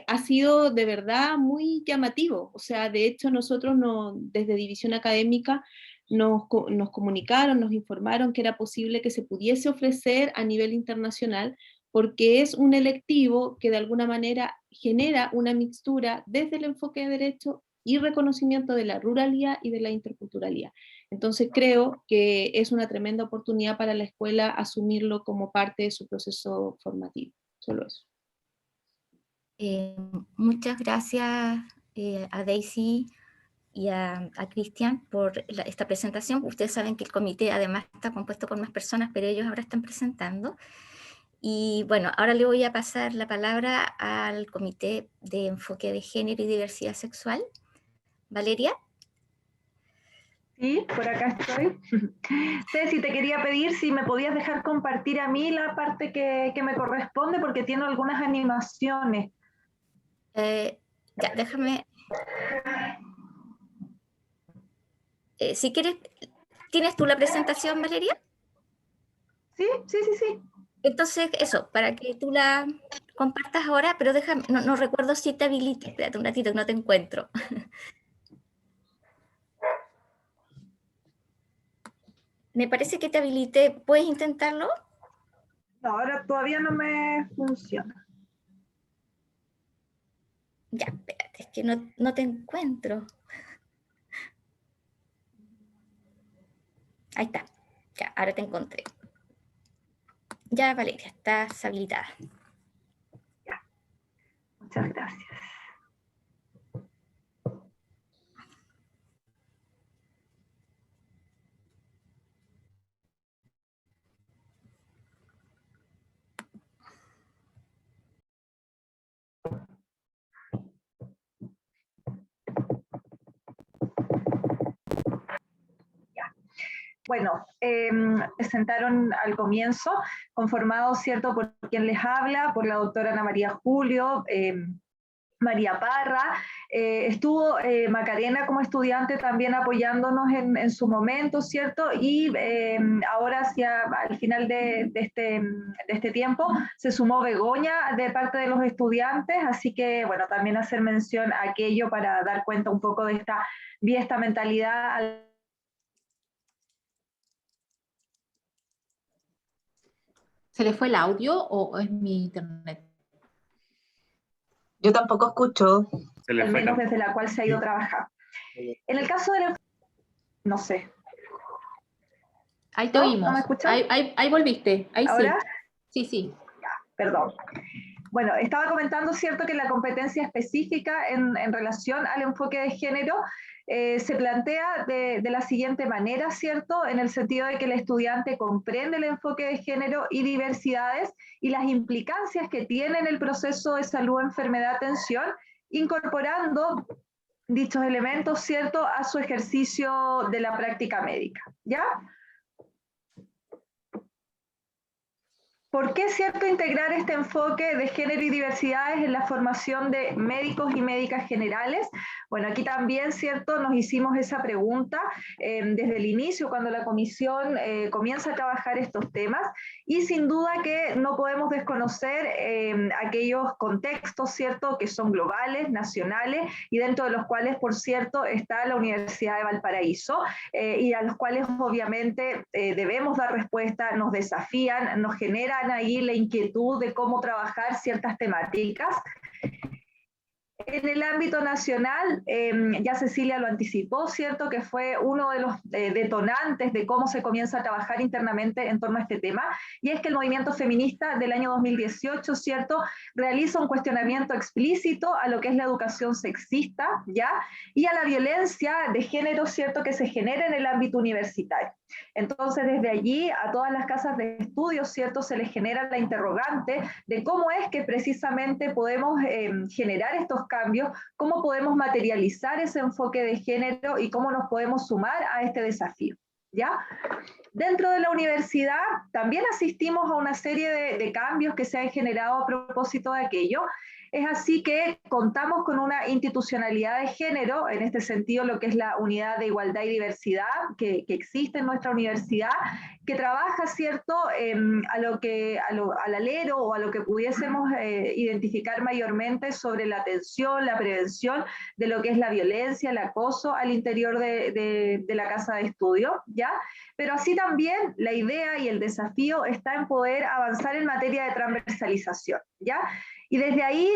ha sido de verdad muy llamativo. O sea, de hecho, nosotros desde División Académica nos comunicaron, nos informaron que era posible que se pudiese ofrecer a nivel internacional, porque es un electivo que de alguna manera genera una mixtura desde el enfoque de derecho y reconocimiento de la ruralidad y de la interculturalidad. Entonces creo que es una tremenda oportunidad para la escuela asumirlo como parte de su proceso formativo. Solo eso. Muchas gracias a Daisy y a Cristian por esta presentación. Ustedes saben que el comité además está compuesto por más personas, pero ellos ahora están presentando. Y bueno, ahora le voy a pasar la palabra al Comité de Enfoque de Género y Diversidad Sexual. Valeria. Sí, por acá estoy. Ceci, te quería pedir si me podías dejar compartir a mí la parte que me corresponde, porque tiene algunas animaciones. Ya, déjame... si quieres, ¿tienes tú la presentación, Valeria? Sí. Entonces, eso, para que tú la compartas ahora, pero déjame, no recuerdo si te habilité. Espérate un ratito que no te encuentro. Me parece que te habilité. ¿Puedes intentarlo? No, ahora todavía no me funciona. Ya, espérate, es que no te encuentro. Ahí está. Ya, ahora te encontré. Ya, Valeria, estás habilitada. Ya. Muchas gracias. Bueno, presentaron al comienzo, conformados, ¿cierto?, por quien les habla, por la doctora Ana María Julio, María Parra, estuvo Macarena como estudiante también apoyándonos en su momento, ¿cierto? Y ahora al final de este tiempo se sumó Begoña de parte de los estudiantes, así que bueno, también hacer mención a aquello para dar cuenta un poco de esta mentalidad. ¿Se le fue el audio o es mi internet? Yo tampoco escucho. Al menos desde la cual se ha ido trabajando. En el caso de no sé. Ahí te oímos. ¿No me escuchas? Ahí volviste. Ahí ¿Ahora? Sí. Ya, perdón. Bueno, estaba comentando, ¿cierto?, que la competencia específica en relación al enfoque de género se plantea de la siguiente manera, ¿cierto?, en el sentido de que el estudiante comprende el enfoque de género y diversidades y las implicancias que tiene en el proceso de salud, enfermedad, atención, incorporando dichos elementos, ¿cierto?, a su ejercicio de la práctica médica, ¿ya? ¿Por qué es cierto integrar este enfoque de género y diversidades en la formación de médicos y médicas generales? Bueno, aquí también, ¿cierto?, nos hicimos esa pregunta desde el inicio, cuando la comisión comienza a trabajar estos temas, y sin duda que no podemos desconocer aquellos contextos, ¿cierto?, que son globales, nacionales, y dentro de los cuales, por cierto, está la Universidad de Valparaíso, y a los cuales obviamente debemos dar respuesta, nos desafían, nos generan ahí la inquietud de cómo trabajar ciertas temáticas. En el ámbito nacional, ya Cecilia lo anticipó, ¿cierto?, que fue uno de los detonantes de cómo se comienza a trabajar internamente en torno a este tema, y es que el movimiento feminista del año 2018, ¿cierto?, realiza un cuestionamiento explícito a lo que es la educación sexista, ¿ya?, y a la violencia de género, ¿cierto?, que se genera en el ámbito universitario. Entonces, desde allí, a todas las casas de estudios, ¿cierto?, se les genera la interrogante de cómo es que precisamente podemos generar estos cambios, cómo podemos materializar ese enfoque de género y cómo nos podemos sumar a este desafío, ¿ya? Dentro de la universidad también asistimos a una serie de cambios que se han generado a propósito de aquello. Es así que contamos con una institucionalidad de género, en este sentido lo que es la unidad de igualdad y diversidad que existe en nuestra universidad, que trabaja, ¿cierto?, al alero o a lo que pudiésemos identificar mayormente sobre la atención, la prevención de lo que es la violencia, el acoso al interior de la casa de estudio, ¿ya? Pero así también la idea y el desafío está en poder avanzar en materia de transversalización, ¿ya? Y desde ahí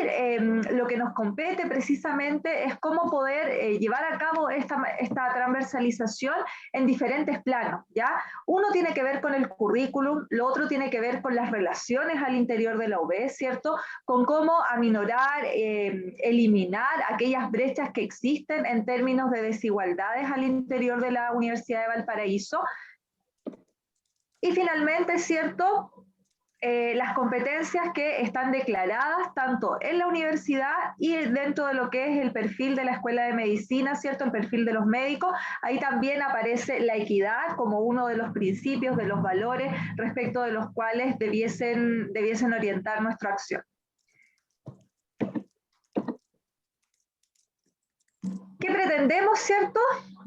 lo que nos compete precisamente es cómo poder llevar a cabo esta transversalización en diferentes planos, ¿ya? Uno tiene que ver con el currículum, lo otro tiene que ver con las relaciones al interior de la UB, ¿cierto? Con cómo aminorar, eliminar aquellas brechas que existen en términos de desigualdades al interior de la Universidad de Valparaíso. Y finalmente, ¿cierto?, las competencias que están declaradas tanto en la universidad y dentro de lo que es el perfil de la Escuela de Medicina, ¿cierto?, el perfil de los médicos. Ahí también aparece la equidad como uno de los principios, de los valores respecto de los cuales debiesen orientar nuestra acción. ¿Qué pretendemos, cierto?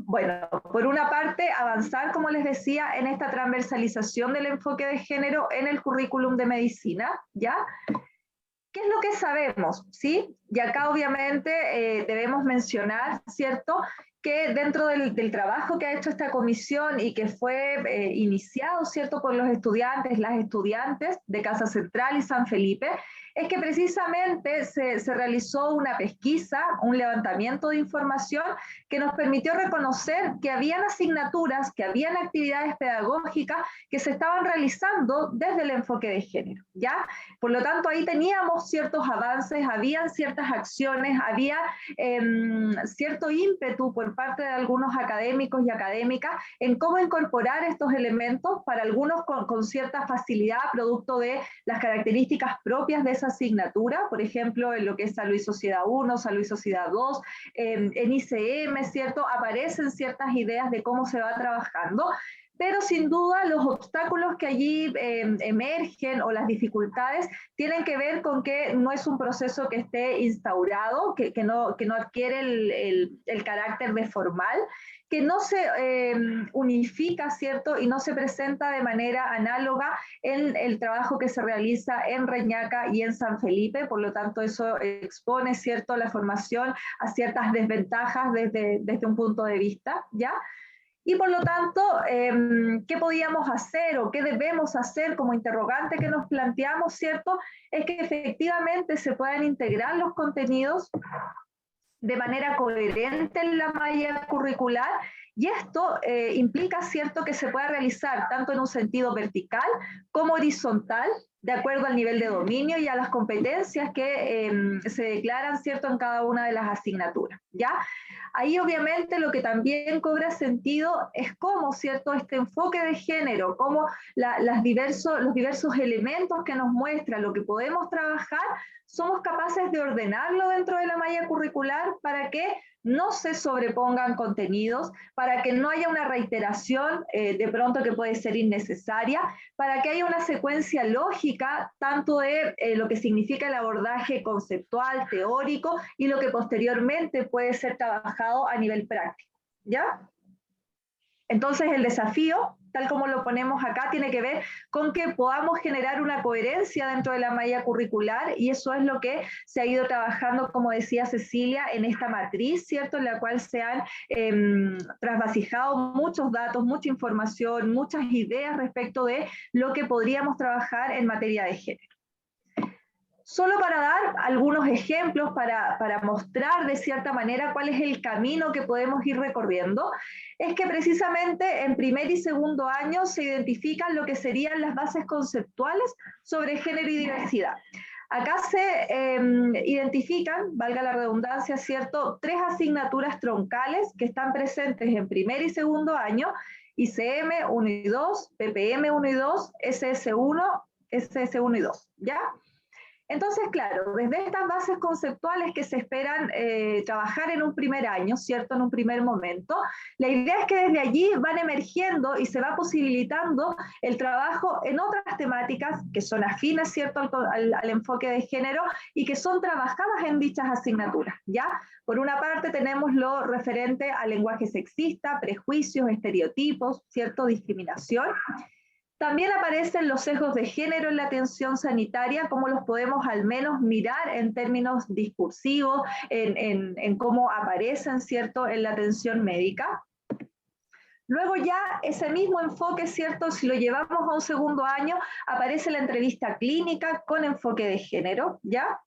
Bueno, por una parte, avanzar, como les decía, en esta transversalización del enfoque de género en el currículum de medicina, ¿ya? ¿Qué es lo que sabemos? ¿Sí? Y acá obviamente debemos mencionar, ¿cierto?, que dentro del trabajo que ha hecho esta comisión y que fue iniciado, ¿cierto?, por los estudiantes, las estudiantes de Casa Central y San Felipe, es que precisamente se realizó una pesquisa, un levantamiento de información que nos permitió reconocer que habían asignaturas, que habían actividades pedagógicas que se estaban realizando desde el enfoque de género, ¿ya? Por lo tanto, ahí teníamos ciertos avances, habían ciertas acciones, había cierto ímpetu por parte de algunos académicos y académicas en cómo incorporar estos elementos, para algunos con cierta facilidad, producto de las características propias de esa asignatura, por ejemplo, en lo que es Salud y Sociedad 1, Salud y Sociedad 2, en ICM, ¿cierto?, aparecen ciertas ideas de cómo se va trabajando, pero sin duda los obstáculos que allí emergen o las dificultades tienen que ver con que no es un proceso que esté instaurado, que no adquiere el carácter de formal, que no se unifica, ¿cierto?, y no se presenta de manera análoga en el trabajo que se realiza en Reñaca y en San Felipe. Por lo tanto, eso expone, ¿cierto?, la formación a ciertas desventajas desde un punto de vista, ¿ya? Y por lo tanto, ¿qué podíamos hacer o qué debemos hacer como interrogante que nos planteamos, ¿cierto? Es que efectivamente se puedan integrar los contenidos de manera coherente en la malla curricular, y esto implica, ¿cierto?, que se pueda realizar tanto en un sentido vertical como horizontal, de acuerdo al nivel de dominio y a las competencias que se declaran, ¿cierto?, en cada una de las asignaturas, ¿ya? Ahí obviamente lo que también cobra sentido es cómo, ¿cierto?, este enfoque de género, cómo los diversos elementos que nos muestra lo que podemos trabajar, somos capaces de ordenarlo dentro de la malla curricular para que no se sobrepongan contenidos, para que no haya una reiteración de pronto que puede ser innecesaria, para que haya una secuencia lógica tanto de lo que significa el abordaje conceptual, teórico, y lo que posteriormente puede ser trabajado a nivel práctico, ¿ya? Entonces el desafío, tal como lo ponemos acá, tiene que ver con que podamos generar una coherencia dentro de la malla curricular, y eso es lo que se ha ido trabajando, como decía Cecilia, en esta matriz, ¿cierto?, en la cual se han trasvasijado muchos datos, mucha información, muchas ideas respecto de lo que podríamos trabajar en materia de género. Solo para dar algunos ejemplos, para mostrar de cierta manera cuál es el camino que podemos ir recorriendo, es que precisamente en primer y segundo año se identifican lo que serían las bases conceptuales sobre género y diversidad. Acá se identifican, valga la redundancia, ¿cierto?, 3 asignaturas troncales que están presentes en primer y segundo año: ICM 1 y 2, PPM 1 y 2, SS1 y 2, ¿ya? Entonces, claro, desde estas bases conceptuales que se esperan trabajar en un primer año, ¿cierto? En un primer momento, la idea es que desde allí van emergiendo y se va posibilitando el trabajo en otras temáticas que son afines, ¿cierto? Al enfoque de género y que son trabajadas en dichas asignaturas, ¿ya? Por una parte tenemos lo referente al lenguaje sexista, prejuicios, estereotipos, ¿cierto? Discriminación. También aparecen los sesgos de género en la atención sanitaria, cómo los podemos al menos mirar en términos discursivos, en cómo aparecen, ¿cierto?, en la atención médica. Luego ya ese mismo enfoque, ¿cierto?, si lo llevamos a un segundo año, aparece la entrevista clínica con enfoque de género, ¿ya?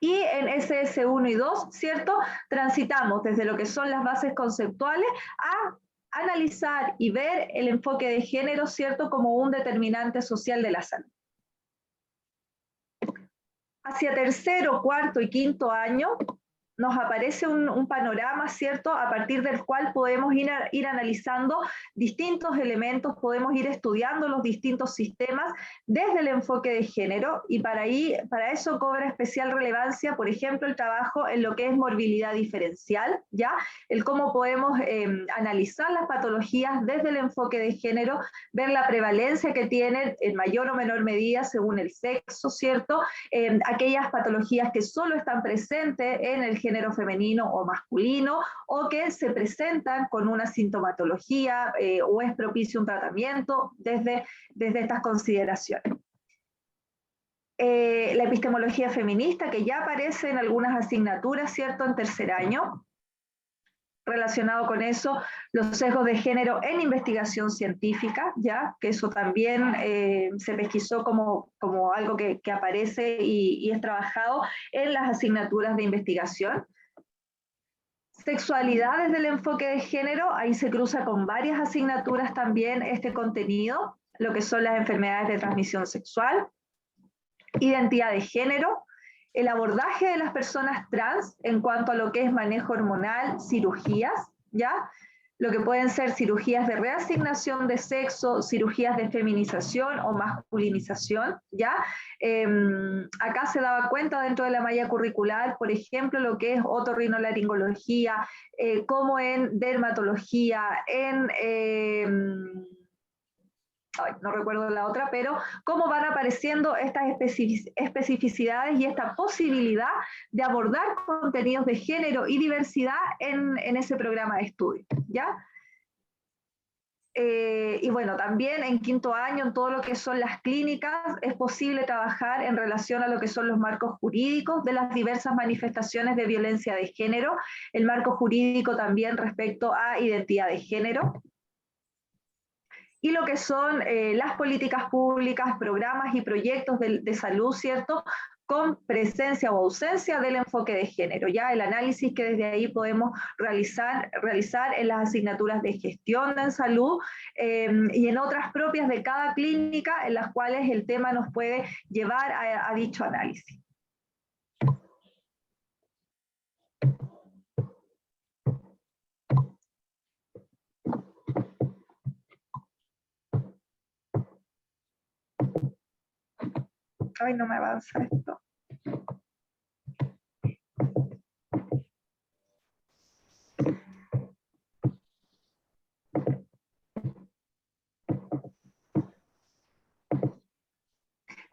Y en SS1 y 2, ¿cierto?, transitamos desde lo que son las bases conceptuales a analizar y ver el enfoque de género, ¿cierto?, como un determinante social de la salud. Hacia tercero, cuarto y quinto año nos aparece un panorama, ¿cierto?, a partir del cual podemos ir analizando distintos elementos, podemos ir estudiando los distintos sistemas desde el enfoque de género, y para eso cobra especial relevancia, por ejemplo, el trabajo en lo que es morbilidad diferencial, ¿ya? El cómo podemos analizar las patologías desde el enfoque de género, ver la prevalencia que tienen en mayor o menor medida según el sexo, ¿cierto? Aquellas patologías que solo están presentes en el género femenino o masculino, o que se presentan con una sintomatología o es propicio un tratamiento desde estas consideraciones. La epistemología feminista, que ya aparece en algunas asignaturas, ¿cierto?, en tercer año. Relacionado con eso, los sesgos de género en investigación científica, ya que eso también se pesquisó como algo que aparece y es trabajado en las asignaturas de investigación. Sexualidad desde el enfoque de género, ahí se cruza con varias asignaturas también este contenido, lo que son las enfermedades de transmisión sexual, identidad de género, el abordaje de las personas trans en cuanto a lo que es manejo hormonal, cirugías, ¿ya? Lo que pueden ser cirugías de reasignación de sexo, cirugías de feminización o masculinización, ¿ya? Acá se daba cuenta dentro de la malla curricular, por ejemplo, lo que es otorrinolaringología, como en dermatología, no recuerdo la otra, pero cómo van apareciendo estas especificidades y esta posibilidad de abordar contenidos de género y diversidad en ese programa de estudio, ¿ya? Y bueno, también en quinto año, en todo lo que son las clínicas, es posible trabajar en relación a lo que son los marcos jurídicos de las diversas manifestaciones de violencia de género, el marco jurídico también respecto a identidad de género, y lo que son las políticas públicas, programas y proyectos de salud, ¿cierto?, con presencia o ausencia del enfoque de género, ya el análisis que desde ahí podemos realizar en las asignaturas de gestión en salud y en otras propias de cada clínica en las cuales el tema nos puede llevar a dicho análisis. Ay, no me avanza esto.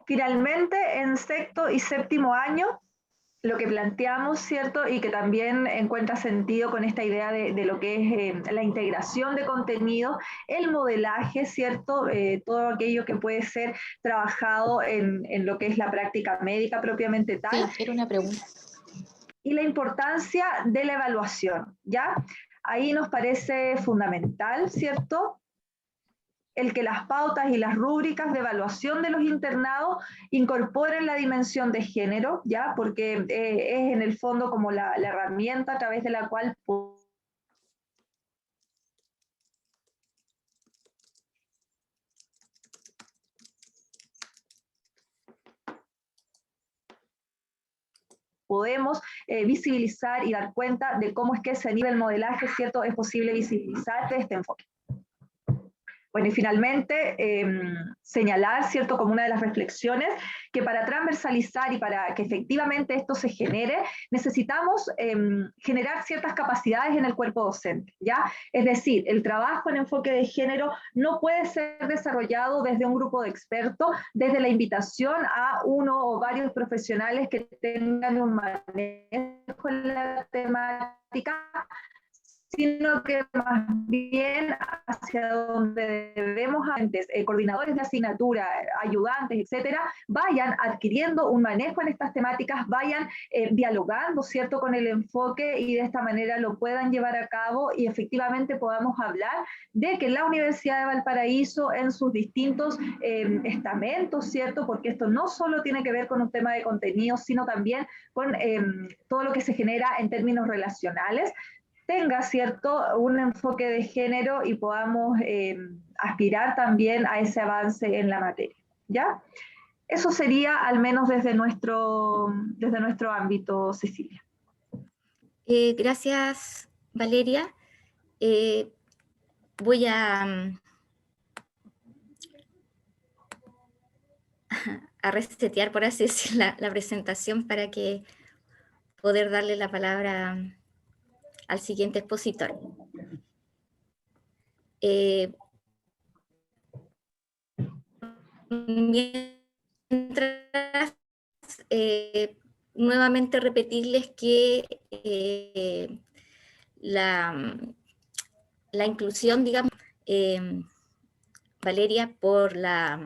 Finalmente, en sexto y séptimo año, lo que planteamos, ¿cierto?, y que también encuentra sentido con esta idea de lo que es la integración de contenido, el modelaje, ¿cierto?, todo aquello que puede ser trabajado en lo que es la práctica médica propiamente tal. Sí, era una pregunta. Y la importancia de la evaluación, ¿ya? Ahí nos parece fundamental, ¿cierto?, el que las pautas y las rúbricas de evaluación de los internados incorporen la dimensión de género, ¿ya? Porque es en el fondo como la herramienta a través de la cual podemos visibilizar y dar cuenta de cómo es que ese nivel modelaje, ¿cierto?, es posible visibilizar de este enfoque. Bueno, y finalmente, señalar, ¿cierto?, como una de las reflexiones, que para transversalizar y para que efectivamente esto se genere, necesitamos generar ciertas capacidades en el cuerpo docente, ¿ya? Es decir, el trabajo en enfoque de género no puede ser desarrollado desde un grupo de expertos, desde la invitación a uno o varios profesionales que tengan un manejo en la temática, sino que más bien hacia donde debemos antes, coordinadores de asignatura, ayudantes, etcétera, vayan adquiriendo un manejo en estas temáticas, vayan dialogando, ¿cierto?, con el enfoque y de esta manera lo puedan llevar a cabo y efectivamente podamos hablar de que la Universidad de Valparaíso en sus distintos estamentos, ¿cierto?, porque esto no solo tiene que ver con un tema de contenido, sino también con todo lo que se genera en términos relacionales, tenga, ¿cierto?, un enfoque de género y podamos aspirar también a ese avance en la materia, ¿ya? Eso sería al menos desde nuestro ámbito, Cecilia. Gracias, Valeria. Voy a resetear, por así decir, la presentación para que poder darle la palabra al siguiente expositor. Mientras, nuevamente repetirles que la inclusión, digamos, Valeria, por la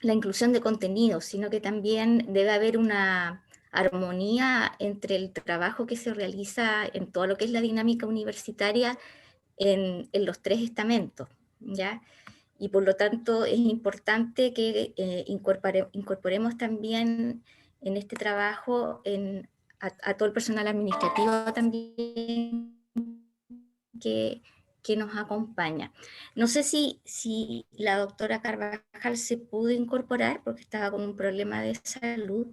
inclusión de contenidos, sino que también debe haber una armonía entre el trabajo que se realiza en todo lo que es la dinámica universitaria en los tres estamentos, ¿ya? Y por lo tanto es importante que incorporemos también en este trabajo a todo el personal administrativo también que nos acompaña. No sé si la doctora Carvajal se pudo incorporar porque estaba con un problema de salud.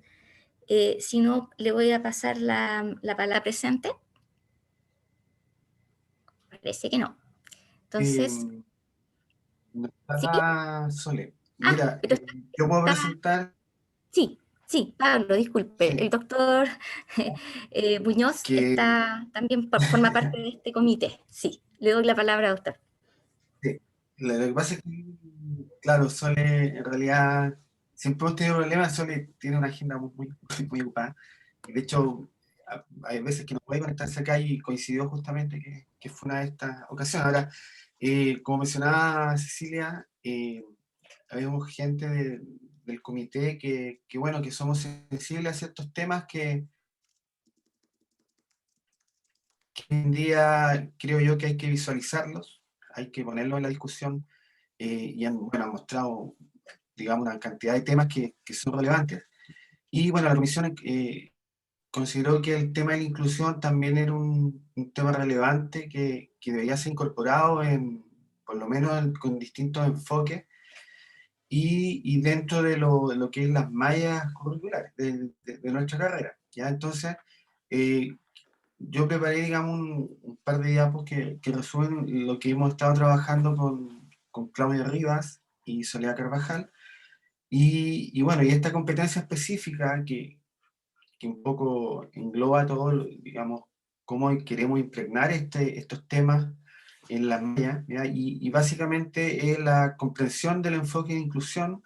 Si no, le voy a pasar la palabra presente. Parece que no. Entonces, no está ¿sí? Sole. Mira, Pero yo puedo está, presentar sí, Pablo, disculpe. sí, El doctor Muñoz que también forma parte de este comité. Sí, le doy la palabra, doctor. sí, lo que pasa es que, claro, Sole en realidad siempre hemos tenido problemas. Sole tiene una agenda muy ocupada. Y de hecho, hay veces que no puede conectarse acá y coincidió justamente que fue una de estas ocasiones. Ahora, como mencionaba Cecilia, habemos gente del comité que, bueno, que somos sensibles a ciertos temas que hoy en día creo yo que hay que visualizarlos, hay que ponerlos en la discusión, y han mostrado, digamos, una cantidad de temas que son relevantes. Y bueno, la comisión consideró que el tema de la inclusión también era un tema relevante que debía ser incorporado por lo menos con distintos enfoques y dentro de lo que es las mallas curriculares de nuestra carrera, ¿ya? Entonces, yo preparé, digamos, un par de diapos que resumen lo que hemos estado trabajando con Claudia Rivas y Soledad Carvajal, y bueno, y esta competencia específica que un poco engloba todo, digamos, cómo queremos impregnar estos temas en las mallas, ¿ya? Y básicamente es la comprensión del enfoque de inclusión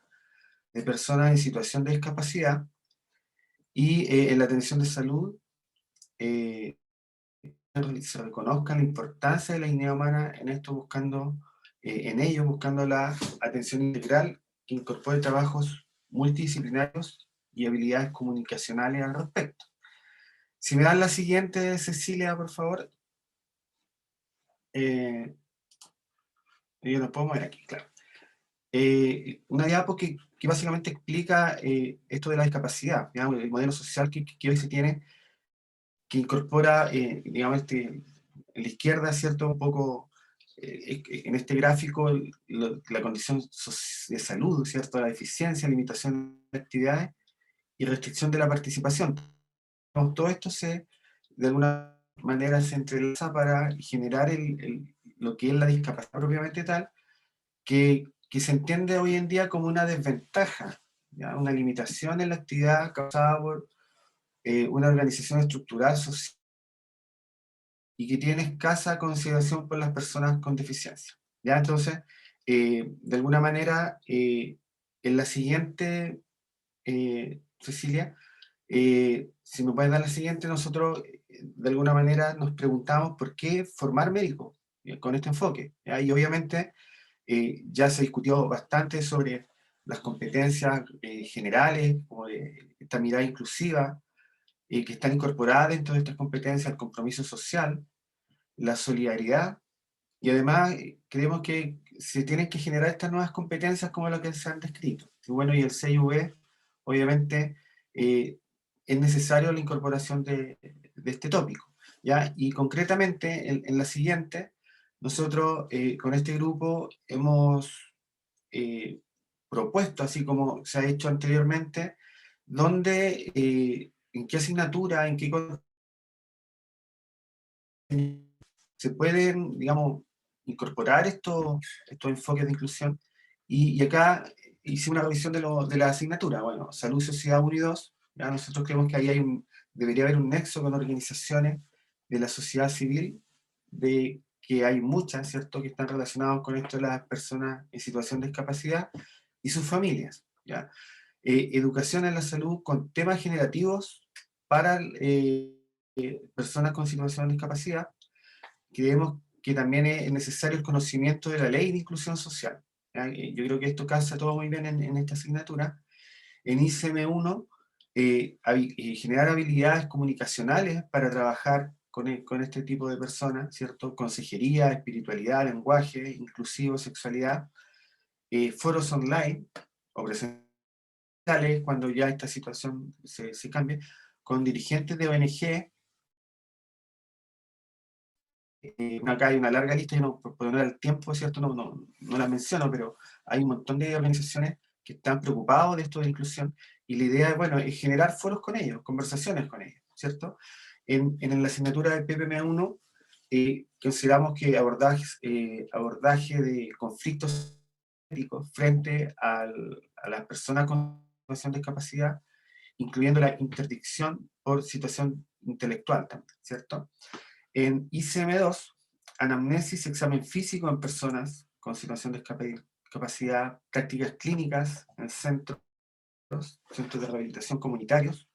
de personas en situación de discapacidad y en la atención de salud se reconozca la importancia de la dignidad humana en esto, buscando la atención integral que incorpore trabajos multidisciplinarios y habilidades comunicacionales al respecto. Si me dan la siguiente, Cecilia, por favor. Yo no puedo mover aquí, claro. Una diapo que básicamente explica esto de la discapacidad, digamos, el modelo social que hoy se tiene, que incorpora, digamos, en la izquierda, ¿cierto? Un poco en este gráfico la condición de salud, ¿cierto? La deficiencia, limitación de actividades y restricción de la participación. Todo esto de alguna manera se entrelaza para generar lo que es la discapacidad propiamente tal, que se entiende hoy en día como una desventaja, ¿ya? Una limitación en la actividad causada por una organización estructural social y que tiene escasa consideración por las personas con deficiencia. ¿Ya? Entonces, de alguna manera, en la siguiente, Cecilia, si me puedes dar la siguiente, nosotros de alguna manera nos preguntamos por qué formar médicos con este enfoque. ¿Ya? Y obviamente ya se discutió bastante sobre las competencias generales, como de esta mirada inclusiva, que están incorporadas dentro de estas competencias, el compromiso social, la solidaridad, y además creemos que se tienen que generar estas nuevas competencias como lo que se han descrito. Y bueno, y el CIV, obviamente, es necesario la incorporación de este tópico, ¿ya? Y concretamente, en la siguiente, nosotros con este grupo hemos propuesto, así como se ha hecho anteriormente, donde, en qué asignatura, en qué se pueden, digamos, incorporar estos enfoques de inclusión. Y acá hice una revisión de la asignatura. Bueno, Salud, Sociedad 1 y 2, ya nosotros creemos que ahí debería haber un nexo con organizaciones de la sociedad civil, de que hay muchas, ¿cierto?, que están relacionadas con esto de las personas en situación de discapacidad y sus familias, ¿ya? Educación en la salud con temas generativos para personas con situación de discapacidad. Creemos que también es necesario el conocimiento de la ley de inclusión social. ¿Ya? Yo creo que esto calza todo muy bien en esta asignatura. En ICM1, generar habilidades comunicacionales para trabajar con este tipo de personas, ¿cierto? Consejería, espiritualidad, lenguaje, inclusivo, sexualidad, foros online o presenciales cuando ya esta situación se cambie, con dirigentes de ONG. Acá hay una larga lista, yo no, por no dar el tiempo, ¿cierto? No las menciono, pero hay un montón de organizaciones que están preocupados de esto de inclusión, y la idea, bueno, es generar foros con ellos, conversaciones con ellos, ¿cierto? En la asignatura de PPM1 consideramos que abordaje de conflictos éticos frente a las personas con situación de discapacidad, incluyendo la interdicción por situación intelectual también, ¿cierto? En ICM2, anamnesis, examen físico en personas con situación de discapacidad, prácticas clínicas en centros de rehabilitación comunitarios.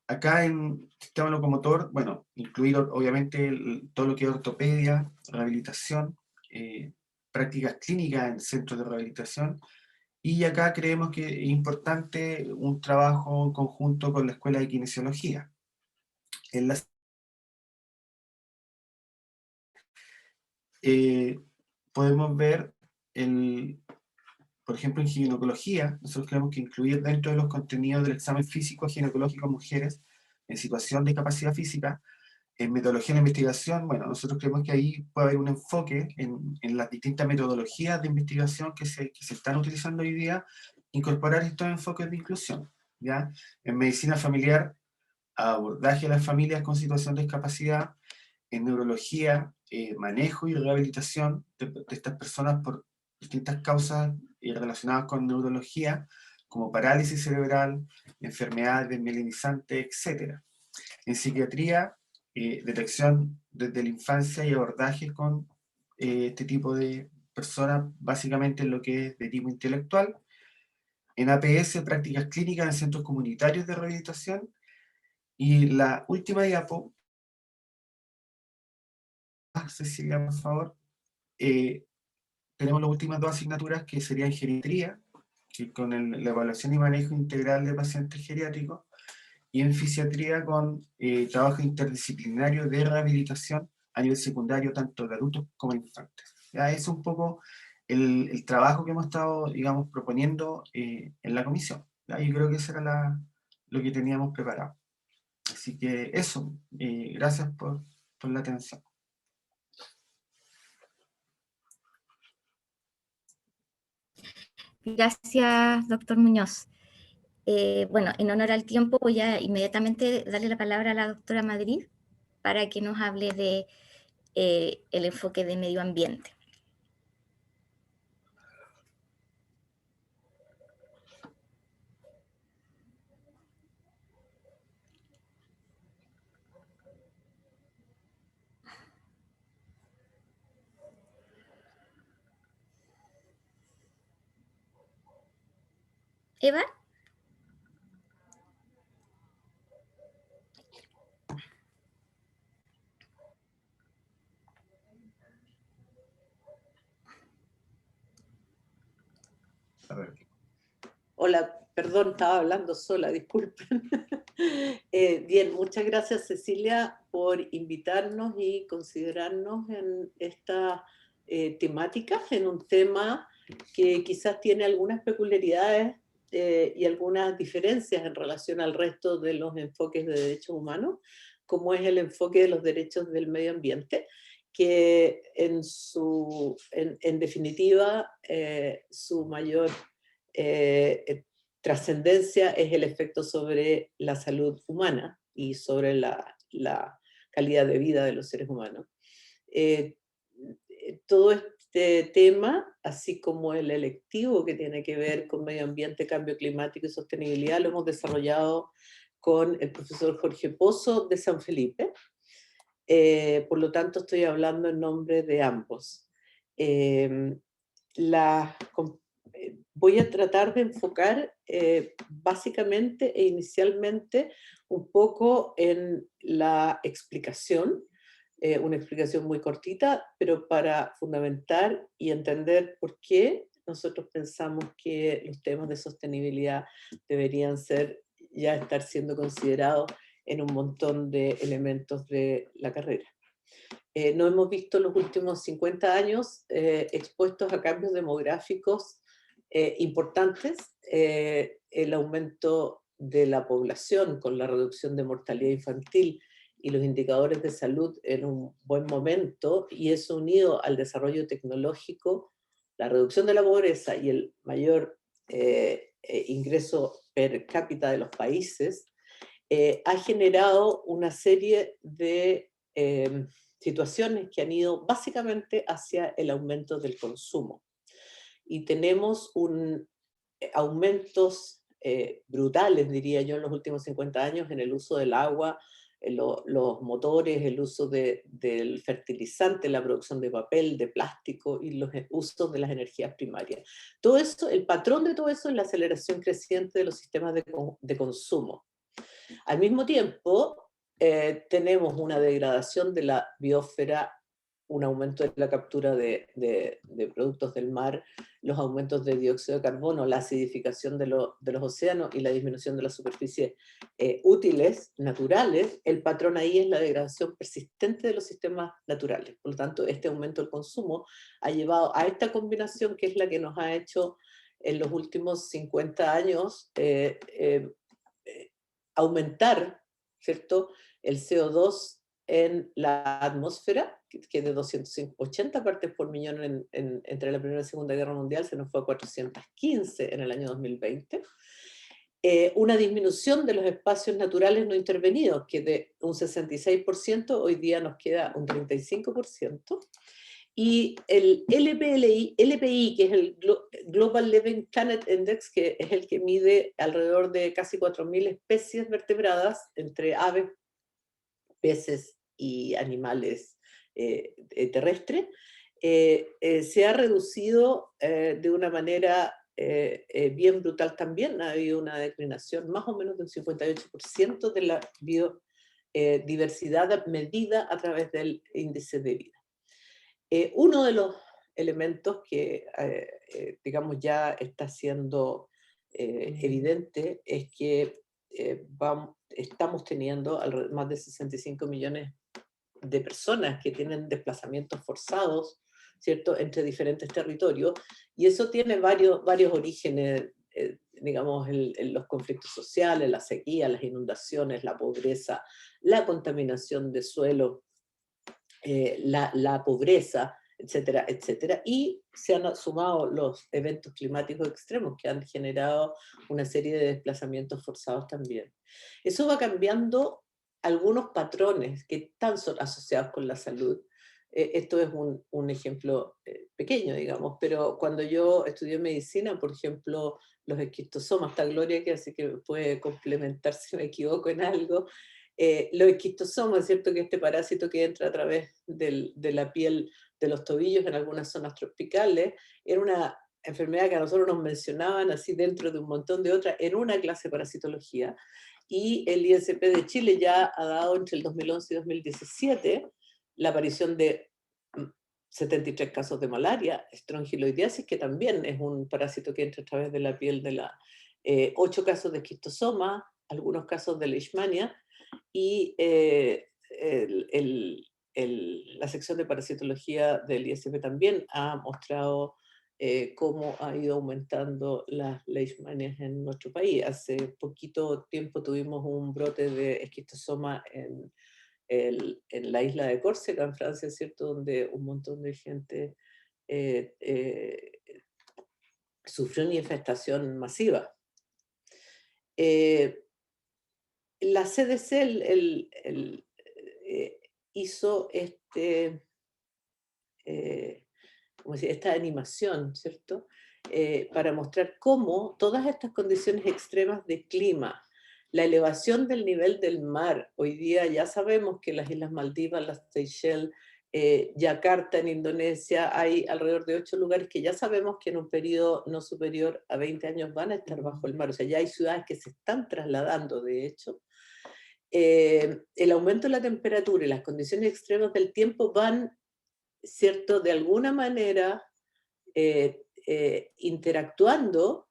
Acá en sistema locomotor, bueno, incluir obviamente todo lo que es ortopedia, rehabilitación, prácticas clínicas en centros de rehabilitación, y acá creemos que es importante un trabajo en conjunto con la Escuela de Kinesiología. En la podemos ver, por ejemplo, en ginecología, nosotros creemos que incluir dentro de los contenidos del examen físico ginecológico a mujeres en situación de discapacidad física, en metodología de investigación, bueno, nosotros creemos que ahí puede haber un enfoque en las distintas metodologías de investigación que se están utilizando hoy día, incorporar estos enfoques de inclusión, ¿ya? En medicina familiar, abordaje de las familias con situación de discapacidad, en neurología, manejo y rehabilitación de estas personas por distintas causas relacionadas con neurología, como parálisis cerebral, enfermedades desmielinizantes, etc. En psiquiatría, detección desde la infancia y abordaje con este tipo de personas, básicamente en lo que es de tipo intelectual. En APS, prácticas clínicas en centros comunitarios de rehabilitación. Y la última diapo, Cecilia, por favor. Tenemos las últimas dos asignaturas que serían geriatría, que con la evaluación y manejo integral de pacientes geriátricos, y en fisiatría con trabajo interdisciplinario de rehabilitación a nivel secundario, tanto de adultos como de infantes. Ya es un poco el trabajo que hemos estado, digamos, proponiendo en la comisión. ¿Ya? Yo creo que eso era lo que teníamos preparado. Así que eso, gracias por la atención. Gracias, doctor Muñoz. Bueno, en honor al tiempo voy a inmediatamente darle la palabra a la doctora Madrid para que nos hable de el enfoque de medio ambiente. Eva. Hola, perdón, estaba hablando sola, disculpen. Bien, muchas gracias Cecilia por invitarnos y considerarnos en esta temática, en un tema que quizás tiene algunas peculiaridades y algunas diferencias en relación al resto de los enfoques de derechos humanos, como es el enfoque de los derechos del medio ambiente, que en definitiva su mayor trascendencia es el efecto sobre la salud humana y sobre la calidad de vida de los seres humanos. Todo este tema, así como el electivo que tiene que ver con medio ambiente, cambio climático y sostenibilidad, lo hemos desarrollado con el profesor Jorge Pozo de San Felipe. Por lo tanto, estoy hablando en nombre de ambos. Voy a tratar de enfocar básicamente e inicialmente un poco en la explicación, una explicación muy cortita, pero para fundamentar y entender por qué nosotros pensamos que los temas de sostenibilidad deberían ya estar siendo considerados en un montón de elementos de la carrera. No hemos visto los últimos 50 años expuestos a cambios demográficos importantes, el aumento de la población con la reducción de mortalidad infantil y los indicadores de salud en un buen momento, y eso unido al desarrollo tecnológico, la reducción de la pobreza y el mayor ingreso per cápita de los países, ha generado una serie de situaciones que han ido básicamente hacia el aumento del consumo. Y tenemos aumentos brutales, diría yo, en los últimos 50 años en el uso del agua, los motores, el uso del fertilizante, la producción de papel, de plástico y los usos de las energías primarias. Todo eso, el patrón de todo eso es la aceleración creciente de los sistemas de consumo. Al mismo tiempo, tenemos una degradación de la biosfera, un aumento de la captura de productos del mar, los aumentos de dióxido de carbono, la acidificación de los océanos y la disminución de las superficies útiles, naturales. El patrón ahí es la degradación persistente de los sistemas naturales. Por lo tanto, este aumento del consumo ha llevado a esta combinación que es la que nos ha hecho en los últimos 50 años aumentar, ¿cierto?, el CO2 en la atmósfera, que es de 280 partes por millón entre la Primera y Segunda Guerra Mundial, se nos fue a 415 en el año 2020. Una disminución de los espacios naturales no intervenidos, que de un 66% hoy día nos queda un 35%. Y el LPI, que es el Global Living Planet Index, que es el que mide alrededor de casi 4.000 especies vertebradas, entre aves, peces y animales terrestres, se ha reducido de una manera bien brutal también. Ha habido una declinación más o menos del 58% de la biodiversidad medida a través del índice de vida. Uno de los elementos que, digamos, ya está siendo evidente es que estamos teniendo más de 65 millones de personas que tienen desplazamientos forzados, ¿cierto?, entre diferentes territorios, y eso tiene varios orígenes, digamos, los conflictos sociales, la sequía, las inundaciones, la pobreza, la contaminación de suelo, la pobreza, etcétera, etcétera, y se han sumado los eventos climáticos extremos que han generado una serie de desplazamientos forzados también. Eso va cambiando algunos patrones que están asociados con la salud. Esto es un ejemplo pequeño, digamos, pero cuando yo estudié medicina, por ejemplo, los esquistosomas, está Gloria, que así que puede complementar si me equivoco en algo. Los esquistosomas, es cierto que este parásito que entra a través de la piel de los tobillos en algunas zonas tropicales, era una enfermedad que a nosotros nos mencionaban así dentro de un montón de otras en una clase de parasitología, y el ISP de Chile ya ha dado entre el 2011 y 2017 la aparición de 73 casos de malaria, estrongiloidiasis, que también es un parásito que entra a través de la piel de 8 casos de esquistosoma, algunos casos de leishmania, y la sección de parasitología del ISP también ha mostrado cómo ha ido aumentando las leishmanias en nuestro país. Hace poquito tiempo tuvimos un brote de esquistosoma en la isla de Córcega, en Francia, ¿cierto? Donde un montón de gente sufrió una infestación masiva. La CDC hizo esta animación, ¿cierto? Para mostrar cómo todas estas condiciones extremas de clima, la elevación del nivel del mar, hoy día ya sabemos que las Islas Maldivas, las Seychelles, Yakarta en Indonesia, hay alrededor de 8 lugares que ya sabemos que en un periodo no superior a 20 años van a estar bajo el mar, o sea, ya hay ciudades que se están trasladando, de hecho. El aumento de la temperatura y las condiciones extremas del tiempo van, ¿cierto?, de alguna manera interactuando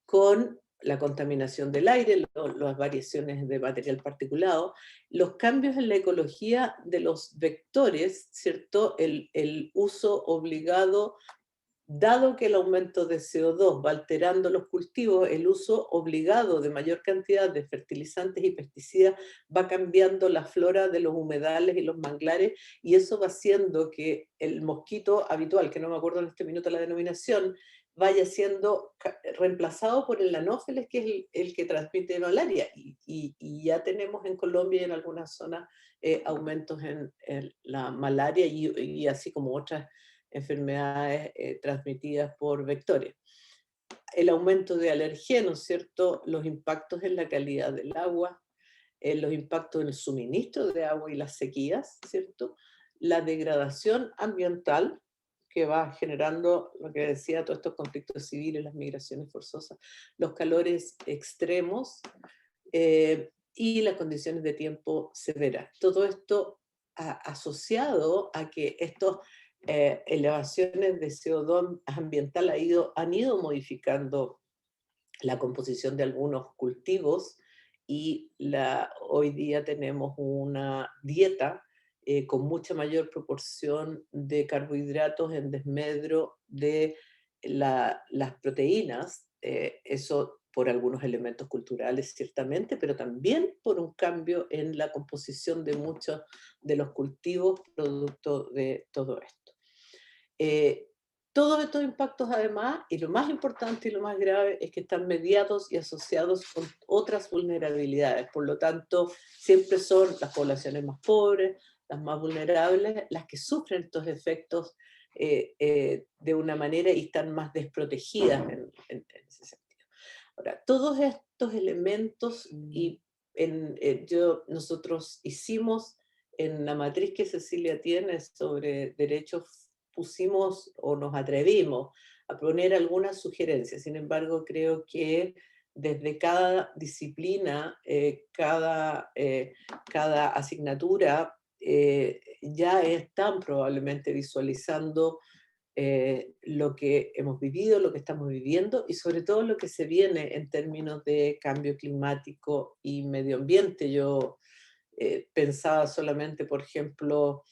con la contaminación del aire, las variaciones de material particulado, los cambios en la ecología de los vectores, ¿cierto? El uso obligado, dado que el aumento de CO2 va alterando los cultivos, el uso obligado de mayor cantidad de fertilizantes y pesticidas va cambiando la flora de los humedales y los manglares, y eso va haciendo que el mosquito habitual, que no me acuerdo en este minuto la denominación, vaya siendo reemplazado por el anófeles, que es el que transmite malaria. Y ya tenemos en Colombia y en algunas zonas aumentos en la malaria y así como otras enfermedades transmitidas por vectores. El aumento de alergenos, ¿cierto? Los impactos en la calidad del agua, los impactos en el suministro de agua y las sequías, ¿cierto? La degradación ambiental, que va generando, lo que decía, todos estos conflictos civiles, las migraciones forzosas, los calores extremos y las condiciones de tiempo severas. Todo esto asociado a que estos elevaciones de CO2 ambiental han ido modificando la composición de algunos cultivos, y hoy día tenemos una dieta con mucha mayor proporción de carbohidratos en desmedro de las proteínas, eso por algunos elementos culturales ciertamente, pero también por un cambio en la composición de muchos de los cultivos producto de todo esto. Todos estos impactos además, y lo más importante y lo más grave, es que están mediados y asociados con otras vulnerabilidades. Por lo tanto, siempre son las poblaciones más pobres, las más vulnerables, las que sufren estos efectos de una manera y están más desprotegidas en ese sentido. Ahora, todos estos elementos, y nosotros hicimos en la matriz que Cecilia tiene sobre derechos, pusimos o nos atrevimos a poner algunas sugerencias. Sin embargo, creo que desde cada disciplina, cada asignatura, ya están probablemente visualizando lo que hemos vivido, lo que estamos viviendo y sobre todo lo que se viene en términos de cambio climático y medio ambiente. Yo pensaba solamente, por ejemplo,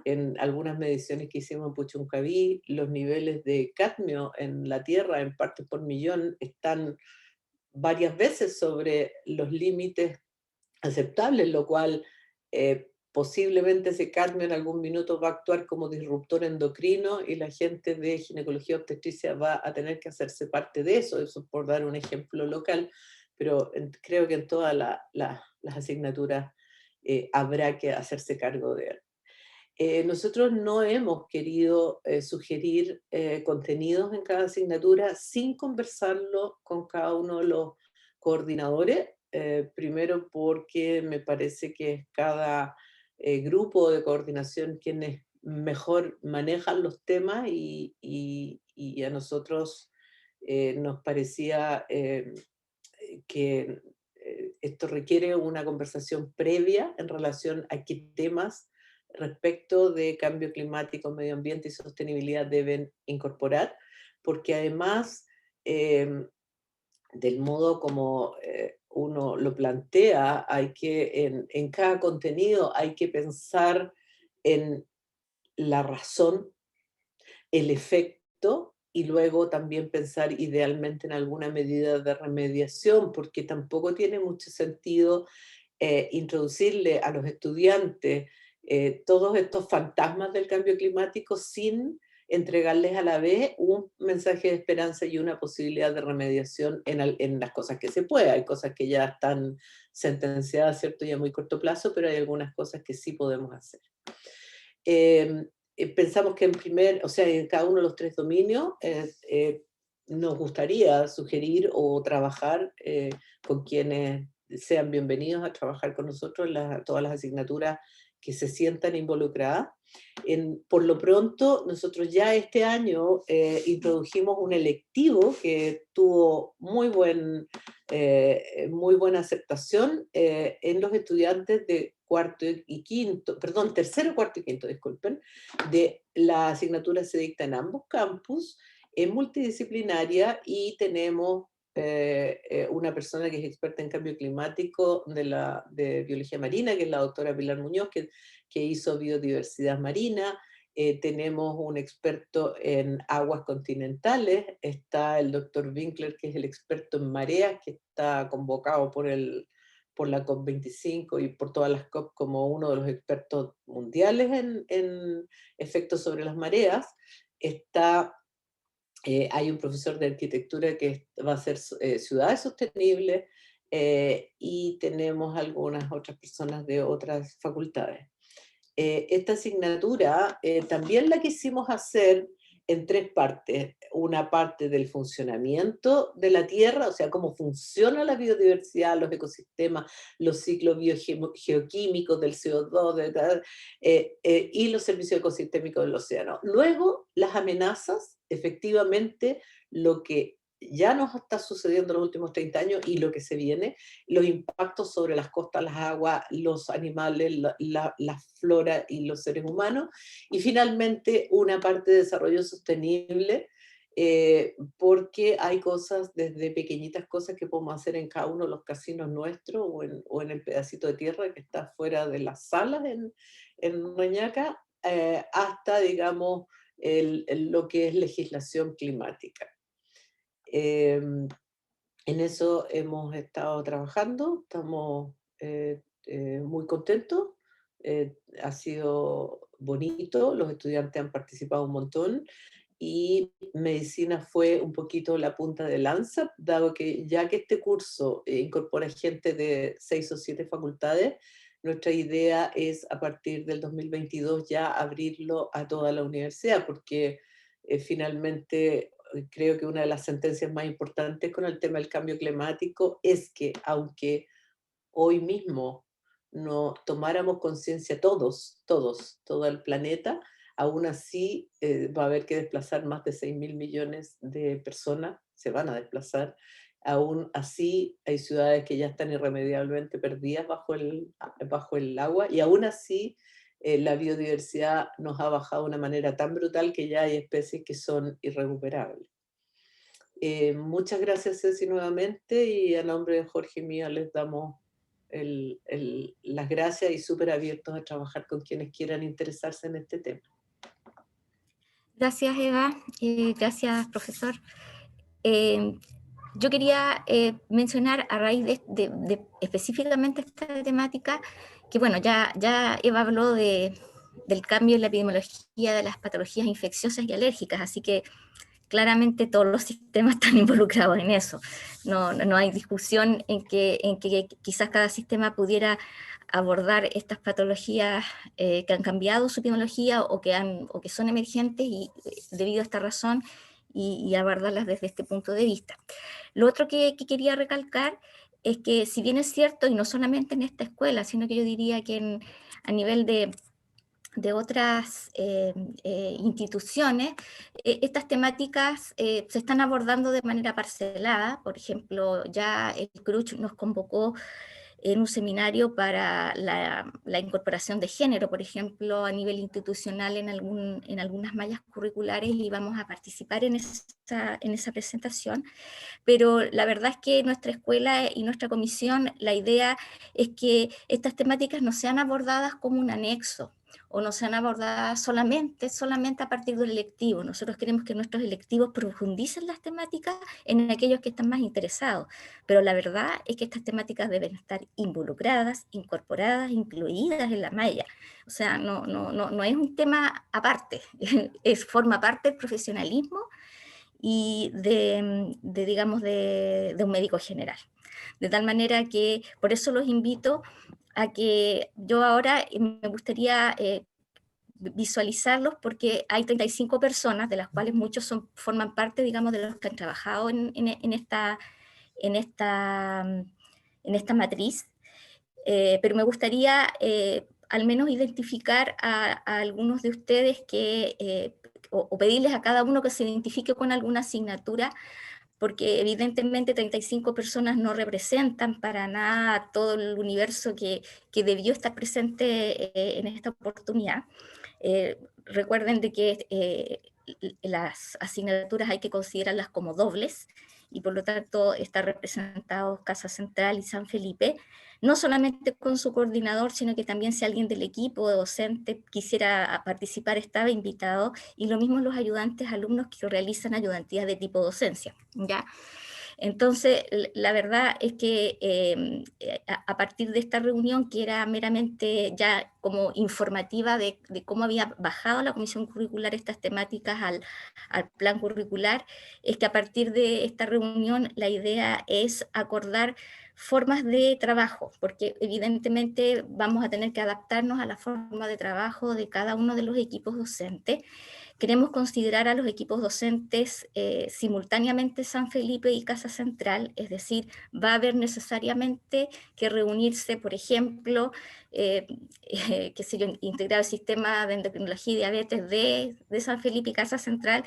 en algunas mediciones que hicimos en Puchuncaví, los niveles de cadmio en la tierra en partes por millón están varias veces sobre los límites aceptables, lo cual posiblemente ese cadmio en algún minuto va a actuar como disruptor endocrino y la gente de ginecología obstetricia va a tener que hacerse parte de eso por dar un ejemplo local, pero creo que en todas las asignaturas habrá que hacerse cargo de él. Nosotros no hemos querido sugerir contenidos en cada asignatura sin conversarlo con cada uno de los coordinadores, primero porque me parece que es cada grupo de coordinación quienes mejor manejan los temas y a nosotros nos parecía que esto requiere una conversación previa en relación a qué temas respecto de cambio climático, medio ambiente y sostenibilidad deben incorporar, porque además del modo como uno lo plantea, hay que en cada contenido hay que pensar en la razón, el efecto, y luego también pensar idealmente en alguna medida de remediación, porque tampoco tiene mucho sentido introducirle a los estudiantes todos estos fantasmas del cambio climático sin entregarles a la vez un mensaje de esperanza y una posibilidad de remediación en las cosas que se puede. Hay cosas que ya están sentenciadas, ¿cierto?, y a muy corto plazo, pero hay algunas cosas que sí podemos hacer. Pensamos que en cada uno de los 3 dominios nos gustaría sugerir o trabajar con quienes sean bienvenidos a trabajar con nosotros en todas las asignaturas que se sientan involucradas. Por lo pronto, nosotros ya este año introdujimos un electivo que tuvo muy buena aceptación en los estudiantes de tercero, cuarto y quinto, disculpen, de la asignatura se dicta en ambos campus, es multidisciplinaria y tenemos una persona que es experta en cambio climático de biología marina, que es la doctora Pilar Muñoz, que hizo biodiversidad marina. Tenemos un experto en aguas continentales, está el doctor Winkler, que es el experto en mareas, que está convocado por la COP25 y por todas las COP como uno de los expertos mundiales en efectos sobre las mareas. Hay un profesor de arquitectura que va a hacer ciudades sostenibles y tenemos algunas otras personas de otras facultades. Esta asignatura también la quisimos hacer en 3 partes. Una parte del funcionamiento de la Tierra, o sea, cómo funciona la biodiversidad, los ecosistemas, los ciclos biogeoquímicos del CO2 y los servicios ecosistémicos del océano. Luego, las amenazas, efectivamente, lo que ya nos está sucediendo en los últimos 30 años y lo que se viene, los impactos sobre las costas, las aguas, los animales, la flora y los seres humanos, y finalmente una parte de desarrollo sostenible, porque hay cosas, desde pequeñitas cosas que podemos hacer en cada uno de los casinos nuestros o en el pedacito de tierra que está fuera de las salas en Reñaca, hasta, digamos, lo que es legislación climática. En eso hemos estado trabajando, estamos muy contentos, ha sido bonito, los estudiantes han participado un montón y medicina fue un poquito la punta de lanza, dado que ya que este curso incorpora gente de 6 o 7 facultades, nuestra idea es a partir del 2022 ya abrirlo a toda la universidad, porque finalmente creo que una de las sentencias más importantes con el tema del cambio climático es que aunque hoy mismo no tomáramos conciencia todo el planeta, aún así va a haber que desplazar más de 6.000 millones de personas, se van a desplazar. Aún así hay ciudades que ya están irremediablemente perdidas bajo el agua, y aún así la biodiversidad nos ha bajado de una manera tan brutal que ya hay especies que son irrecuperables. Muchas gracias, Ceci, nuevamente, y a nombre de Jorge y mío les damos las gracias y súper abiertos a trabajar con quienes quieran interesarse en este tema. Gracias, Eva. Gracias, profesor. Yo quería mencionar a raíz de específicamente esta temática, que bueno, ya Eva habló del cambio en la epidemiología de las patologías infecciosas y alérgicas, así que claramente todos los sistemas están involucrados en eso. No hay discusión en que quizás cada sistema pudiera abordar estas patologías que han cambiado su epidemiología o que son emergentes y debido a esta razón y abordarlas desde este punto de vista. Lo otro que quería recalcar es que si bien es cierto, y no solamente en esta escuela, sino que yo diría que a nivel de otras instituciones, estas temáticas se están abordando de manera parcelada. Por ejemplo, ya el CRUCH nos convocó en un seminario para la incorporación de género, por ejemplo, a nivel institucional en algunas mallas curriculares, y vamos a participar en esa presentación. Pero la verdad es que nuestra escuela y nuestra comisión, la idea es que estas temáticas no sean abordadas como un anexo, o no sean abordadas solamente a partir del electivo. Nosotros queremos que nuestros electivos profundicen las temáticas en aquellos que están más interesados, pero la verdad es que estas temáticas deben estar involucradas, incorporadas, incluidas en la malla. O sea, no es un tema aparte, forma parte del profesionalismo y digamos, de un médico general. De tal manera que por eso los invito a que yo ahora me gustaría visualizarlos, porque hay 35 personas, de las cuales muchos forman parte, digamos, de los que han trabajado en esta matriz, pero me gustaría al menos identificar a algunos de ustedes o pedirles a cada uno que se identifique con alguna asignatura, porque evidentemente 35 personas no representan para nada todo el universo que debió estar presente en esta oportunidad. Recuerden de que las asignaturas hay que considerarlas como dobles, y por lo tanto está representados Casa Central y San Felipe, no solamente con su coordinador, sino que también si alguien del equipo docente quisiera participar, estaba invitado, y lo mismo los ayudantes, alumnos que realizan ayudantías de tipo docencia, ¿ya? Entonces, la verdad es que a partir de esta reunión, que era meramente ya como informativa de cómo había bajado la comisión curricular estas temáticas al plan curricular, es que a partir de esta reunión la idea es acordar formas de trabajo, porque evidentemente vamos a tener que adaptarnos a la forma de trabajo de cada uno de los equipos docentes. Queremos considerar a los equipos docentes simultáneamente San Felipe y Casa Central, es decir, va a haber necesariamente que reunirse, por ejemplo, qué sé yo, integrar el sistema de endocrinología y diabetes de San Felipe y Casa Central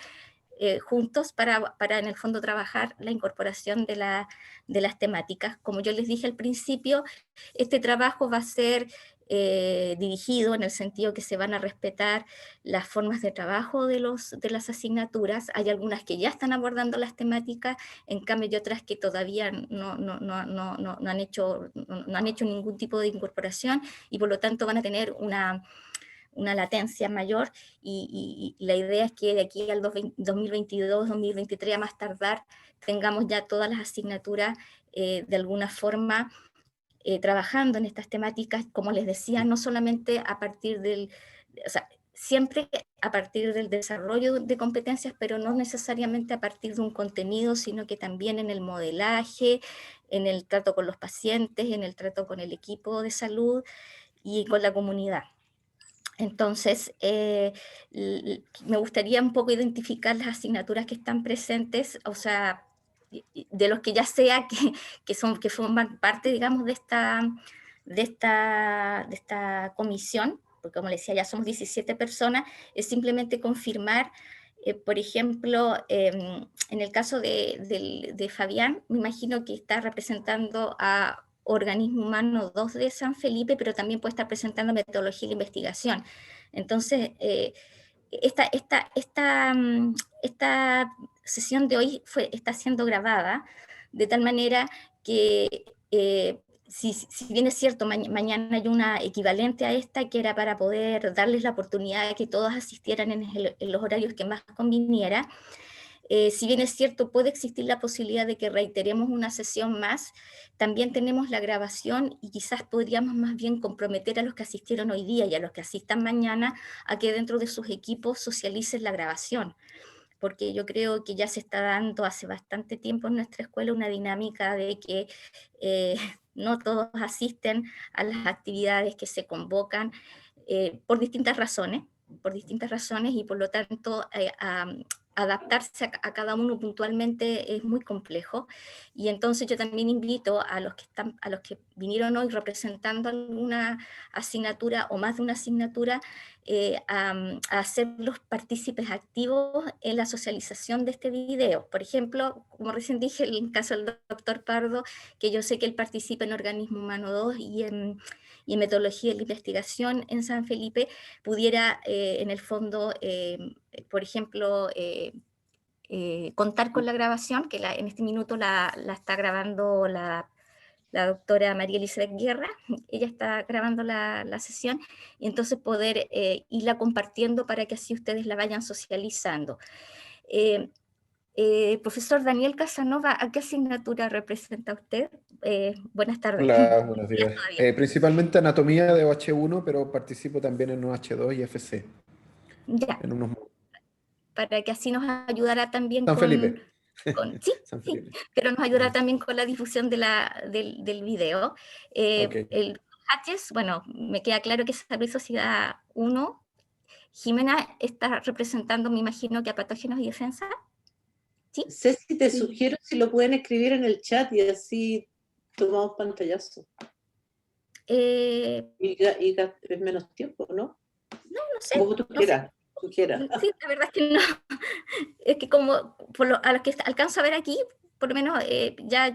juntos para en el fondo trabajar la incorporación de las temáticas. Como yo les dije al principio, este trabajo va a ser dirigido en el sentido que se van a respetar las formas de trabajo de las asignaturas. Hay algunas que ya están abordando las temáticas, en cambio hay otras que todavía no han hecho ningún tipo de incorporación, y por lo tanto van a tener una latencia mayor, y la idea es que de aquí al 2022, 2023 a más tardar, tengamos ya todas las asignaturas de alguna forma trabajando en estas temáticas, como les decía, no solamente a partir siempre a partir del desarrollo de competencias, pero no necesariamente a partir de un contenido, sino que también en el modelaje, en el trato con los pacientes, en el trato con el equipo de salud y con la comunidad. Entonces, me gustaría un poco identificar las asignaturas que están presentes, o sea, de los que ya sea que forman parte, digamos, de esta comisión, porque como les decía, ya somos 17 personas, es simplemente confirmar, por ejemplo, en el caso de Fabián, me imagino que está representando a Organismo Humano 2 de San Felipe, pero también puede estar presentando metodología y la investigación. Entonces, esta sesión de hoy está siendo grabada, de tal manera que si bien es cierto, mañana hay una equivalente a esta, que era para poder darles la oportunidad de que todos asistieran en los horarios que más conviniera. Si bien es cierto, puede existir la posibilidad de que reiteremos una sesión más, también tenemos la grabación, y quizás podríamos más bien comprometer a los que asistieron hoy día y a los que asistan mañana a que dentro de sus equipos socialicen la grabación, porque yo creo que ya se está dando hace bastante tiempo en nuestra escuela una dinámica de que no todos asisten a las actividades que se convocan por distintas razones, y por lo tanto adaptarse a cada uno puntualmente es muy complejo. Y entonces yo también invito a los que vinieron hoy representando alguna asignatura o más de una asignatura a ser los partícipes activos en la socialización de este video. Por ejemplo, como recién dije, en el caso del doctor Pardo, que yo sé que él participa en Organismo Humano 2 y en metodología de la investigación en San Felipe, pudiera en el fondo, por ejemplo, contar con la grabación, que en este minuto la está grabando la doctora María Elizabeth Guerra. Ella está grabando la sesión, y entonces poder irla compartiendo para que así ustedes la vayan socializando. Profesor Daniel Casanova, ¿a qué asignatura representa usted? Buenas tardes. Hola, buenos días. Principalmente anatomía de OH1, pero participo también en OH2 y FC. Ya, En unos... para que así nos ayudará también San Felipe. sí, San sí, Felipe. pero nos ayudará también con la difusión del video. Ok. El Hatches, bueno, me queda claro que es Salud y Sociedad 1. Jimena está representando, me imagino, que a Patógenos y Defensa. ¿Sí? Ceci, te sugiero si lo pueden escribir en el chat y así tomamos pantallazo. Y es menos tiempo, ¿no? No sé. Como tú quieras. Sí, la verdad es que no. Es que como a los que alcanzo a ver aquí, por lo menos ya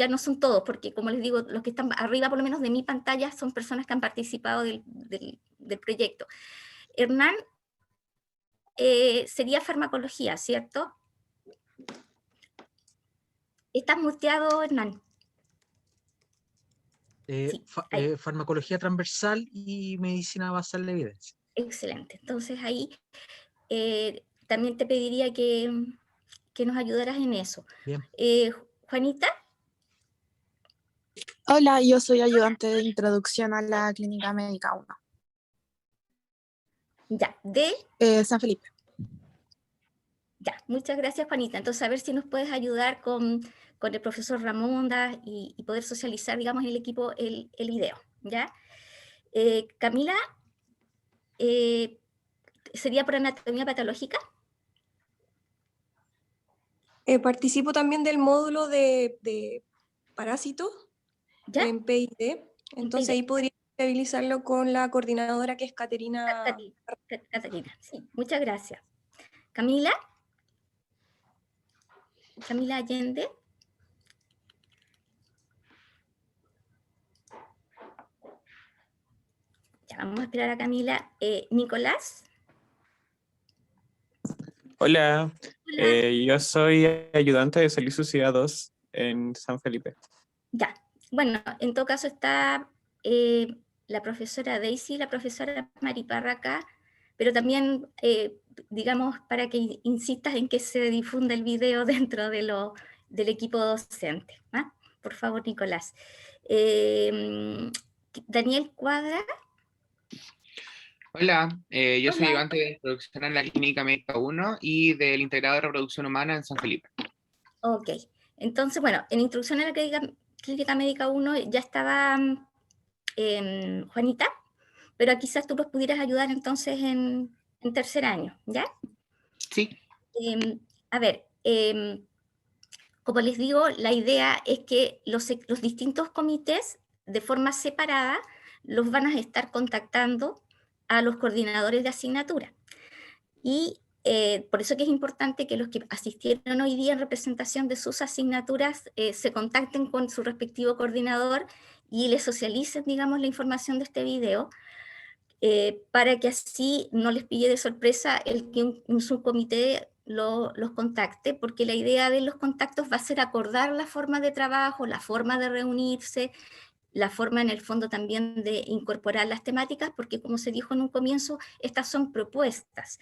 no son todos, porque como les digo, los que están arriba por lo menos de mi pantalla son personas que han participado del proyecto. Hernán, sería farmacología, ¿cierto? ¿Estás muteado, Hernán? Sí, farmacología transversal y medicina basal de evidencia. Excelente. Entonces ahí también te pediría que nos ayudaras en eso. Bien. Juanita. Hola, yo soy ayudante de introducción a la Clínica Médica 1. Ya, de San Felipe. Ya, muchas gracias, Juanita. Entonces, a ver si nos puedes ayudar con el profesor Ramonda y poder socializar, digamos, en el equipo el video, ¿ya? Camila, ¿sería por anatomía patológica? Participo también del módulo de parásitos en PID, entonces ahí podría estabilizarlo con la coordinadora que es Caterina. Caterina, sí, muchas gracias. Camila. Camila Allende. Ya, vamos a esperar a Camila. Nicolás. Hola, yo soy ayudante de Salud y Sociedad 2 en San Felipe. Ya, bueno, en todo caso está la profesora Daisy y la profesora Mariparra acá, pero también, digamos, para que insistas en que se difunda el video dentro del equipo docente. ¿Ah? Por favor, Nicolás. Daniel Cuadra. Hola, yo soy ayudante de introducción a la Clínica Médica 1 y del integrado de reproducción humana en San Felipe. Ok, entonces, bueno, en introducción a la Clínica Médica 1 ya estaba Juanita, pero quizás tú los pudieras ayudar entonces en tercer año, ¿ya? Sí. A ver, como les digo, la idea es que los distintos comités, de forma separada, los van a estar contactando a los coordinadores de asignatura. Y por eso que es importante que los que asistieron hoy día en representación de sus asignaturas se contacten con su respectivo coordinador y les socialicen, digamos, la información de este video, para que así no les pille de sorpresa el que un subcomité los contacte, porque la idea de los contactos va a ser acordar la forma de trabajo, la forma de reunirse, la forma en el fondo también de incorporar las temáticas, porque como se dijo en un comienzo, estas son propuestas.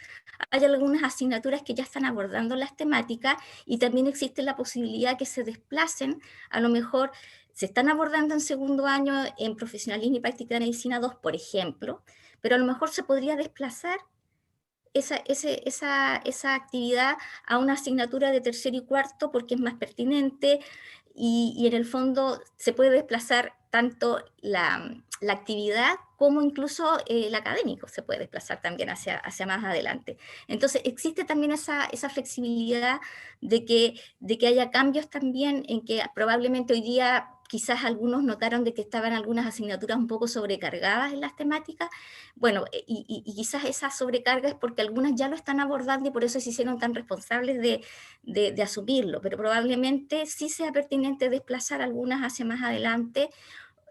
Hay algunas asignaturas que ya están abordando las temáticas y también existe la posibilidad que se desplacen, a lo mejor se están abordando en segundo año en profesionalismo y práctica de medicina 2, por ejemplo, pero a lo mejor se podría desplazar esa actividad a una asignatura de tercero y cuarto porque es más pertinente y en el fondo se puede desplazar tanto la actividad como incluso el académico se puede desplazar también hacia más adelante. Entonces existe también esa flexibilidad de que haya cambios también, en que probablemente hoy día quizás algunos notaron de que estaban algunas asignaturas un poco sobrecargadas en las temáticas. Bueno, y quizás esa sobrecarga es porque algunas ya lo están abordando y por eso se hicieron tan responsables de asumirlo, pero probablemente sí sea pertinente desplazar algunas hacia más adelante,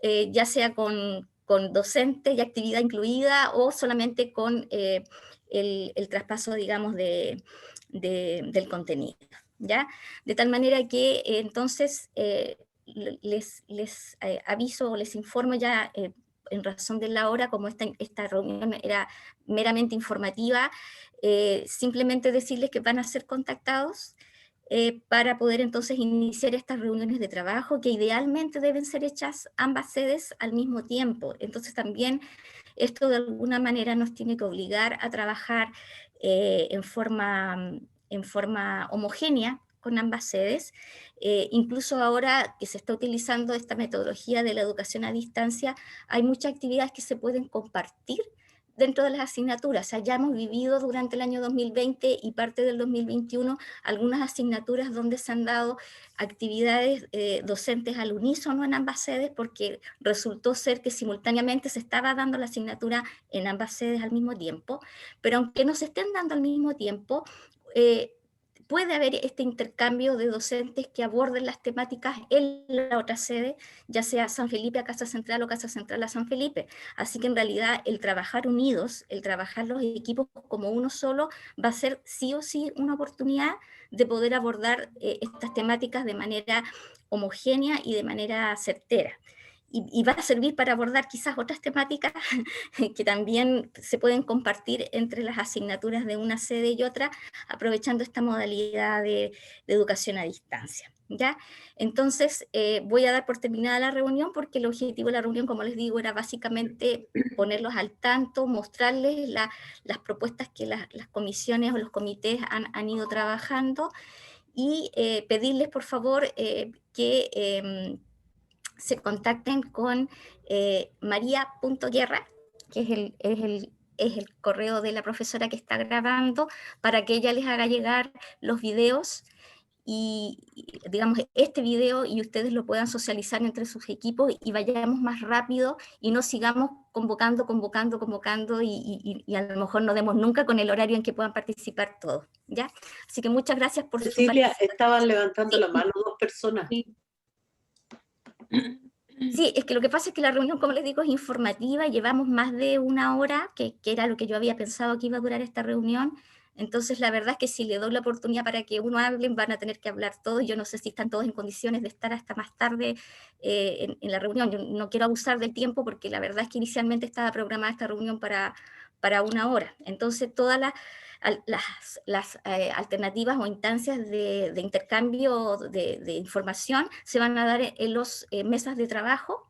ya sea con docente y actividad incluida o solamente con el traspaso, digamos, del contenido, ¿ya? De tal manera que entonces les aviso o les informo ya en razón de la hora, como esta reunión era meramente informativa, simplemente decirles que van a ser contactados para poder entonces iniciar estas reuniones de trabajo, que idealmente deben ser hechas ambas sedes al mismo tiempo. Entonces también esto de alguna manera nos tiene que obligar a trabajar en forma homogénea con ambas sedes. Incluso ahora que se está utilizando esta metodología de la educación a distancia, hay muchas actividades que se pueden compartir dentro de las asignaturas. O sea, ya hemos vivido durante el año 2020 y parte del 2021 algunas asignaturas donde se han dado actividades docentes al unísono en ambas sedes, porque resultó ser que simultáneamente se estaba dando la asignatura en ambas sedes al mismo tiempo, pero aunque no se estén dando al mismo tiempo, puede haber este intercambio de docentes que aborden las temáticas en la otra sede, ya sea San Felipe a Casa Central o Casa Central a San Felipe. Así que en realidad el trabajar unidos, el trabajar los equipos como uno solo, va a ser sí o sí una oportunidad de poder abordar estas temáticas de manera homogénea y de manera certera. Y va a servir para abordar quizás otras temáticas que también se pueden compartir entre las asignaturas de una sede y otra, aprovechando esta modalidad de educación a distancia, ¿ya? Entonces, voy a dar por terminada la reunión, porque el objetivo de la reunión, como les digo, era básicamente ponerlos al tanto, mostrarles las propuestas que las comisiones o los comités han ido trabajando, y pedirles, por favor, que se contacten con maria.guerra, que es el correo de la profesora que está grabando, para que ella les haga llegar los videos y digamos este video, y ustedes lo puedan socializar entre sus equipos y vayamos más rápido y no sigamos convocando y a lo mejor no demos nunca con el horario en que puedan participar todos, ¿ya? Así que muchas gracias por su Cecilia, participación. estaban levantando la mano 2 personas. Sí, es que lo que pasa es que la reunión, como les digo, es informativa, llevamos más de 1 hora, que era lo que yo había pensado que iba a durar esta reunión. Entonces la verdad es que si le doy la oportunidad para que uno hable, van a tener que hablar todos. Yo no sé si están todos en condiciones de estar hasta más tarde en la reunión. Yo no quiero abusar del tiempo, porque la verdad es que inicialmente estaba programada esta reunión para 1 hora. Entonces todas las alternativas o instancias de intercambio de información se van a dar en las mesas de trabajo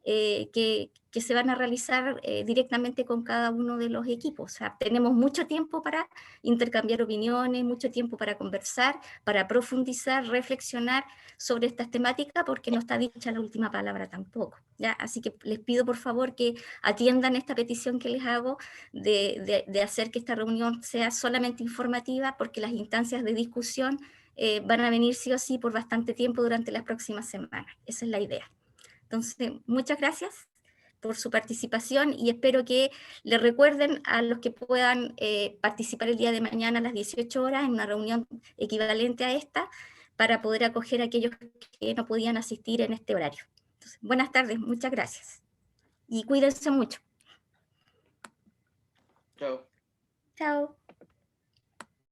que se van a realizar directamente con cada uno de los equipos. O sea, tenemos mucho tiempo para intercambiar opiniones, mucho tiempo para conversar, para profundizar, reflexionar sobre estas temáticas, porque no está dicha la última palabra tampoco, ¿ya? Así que les pido por favor que atiendan esta petición que les hago de hacer que esta reunión sea solamente informativa, porque las instancias de discusión van a venir sí o sí por bastante tiempo durante las próximas semanas. Esa es la idea. Entonces, muchas gracias por su participación, y espero que le recuerden a los que puedan participar el día de mañana a las 18 horas en una reunión equivalente a esta, para poder acoger a aquellos que no podían asistir en este horario. Entonces, buenas tardes, muchas gracias. Y cuídense mucho. Chao.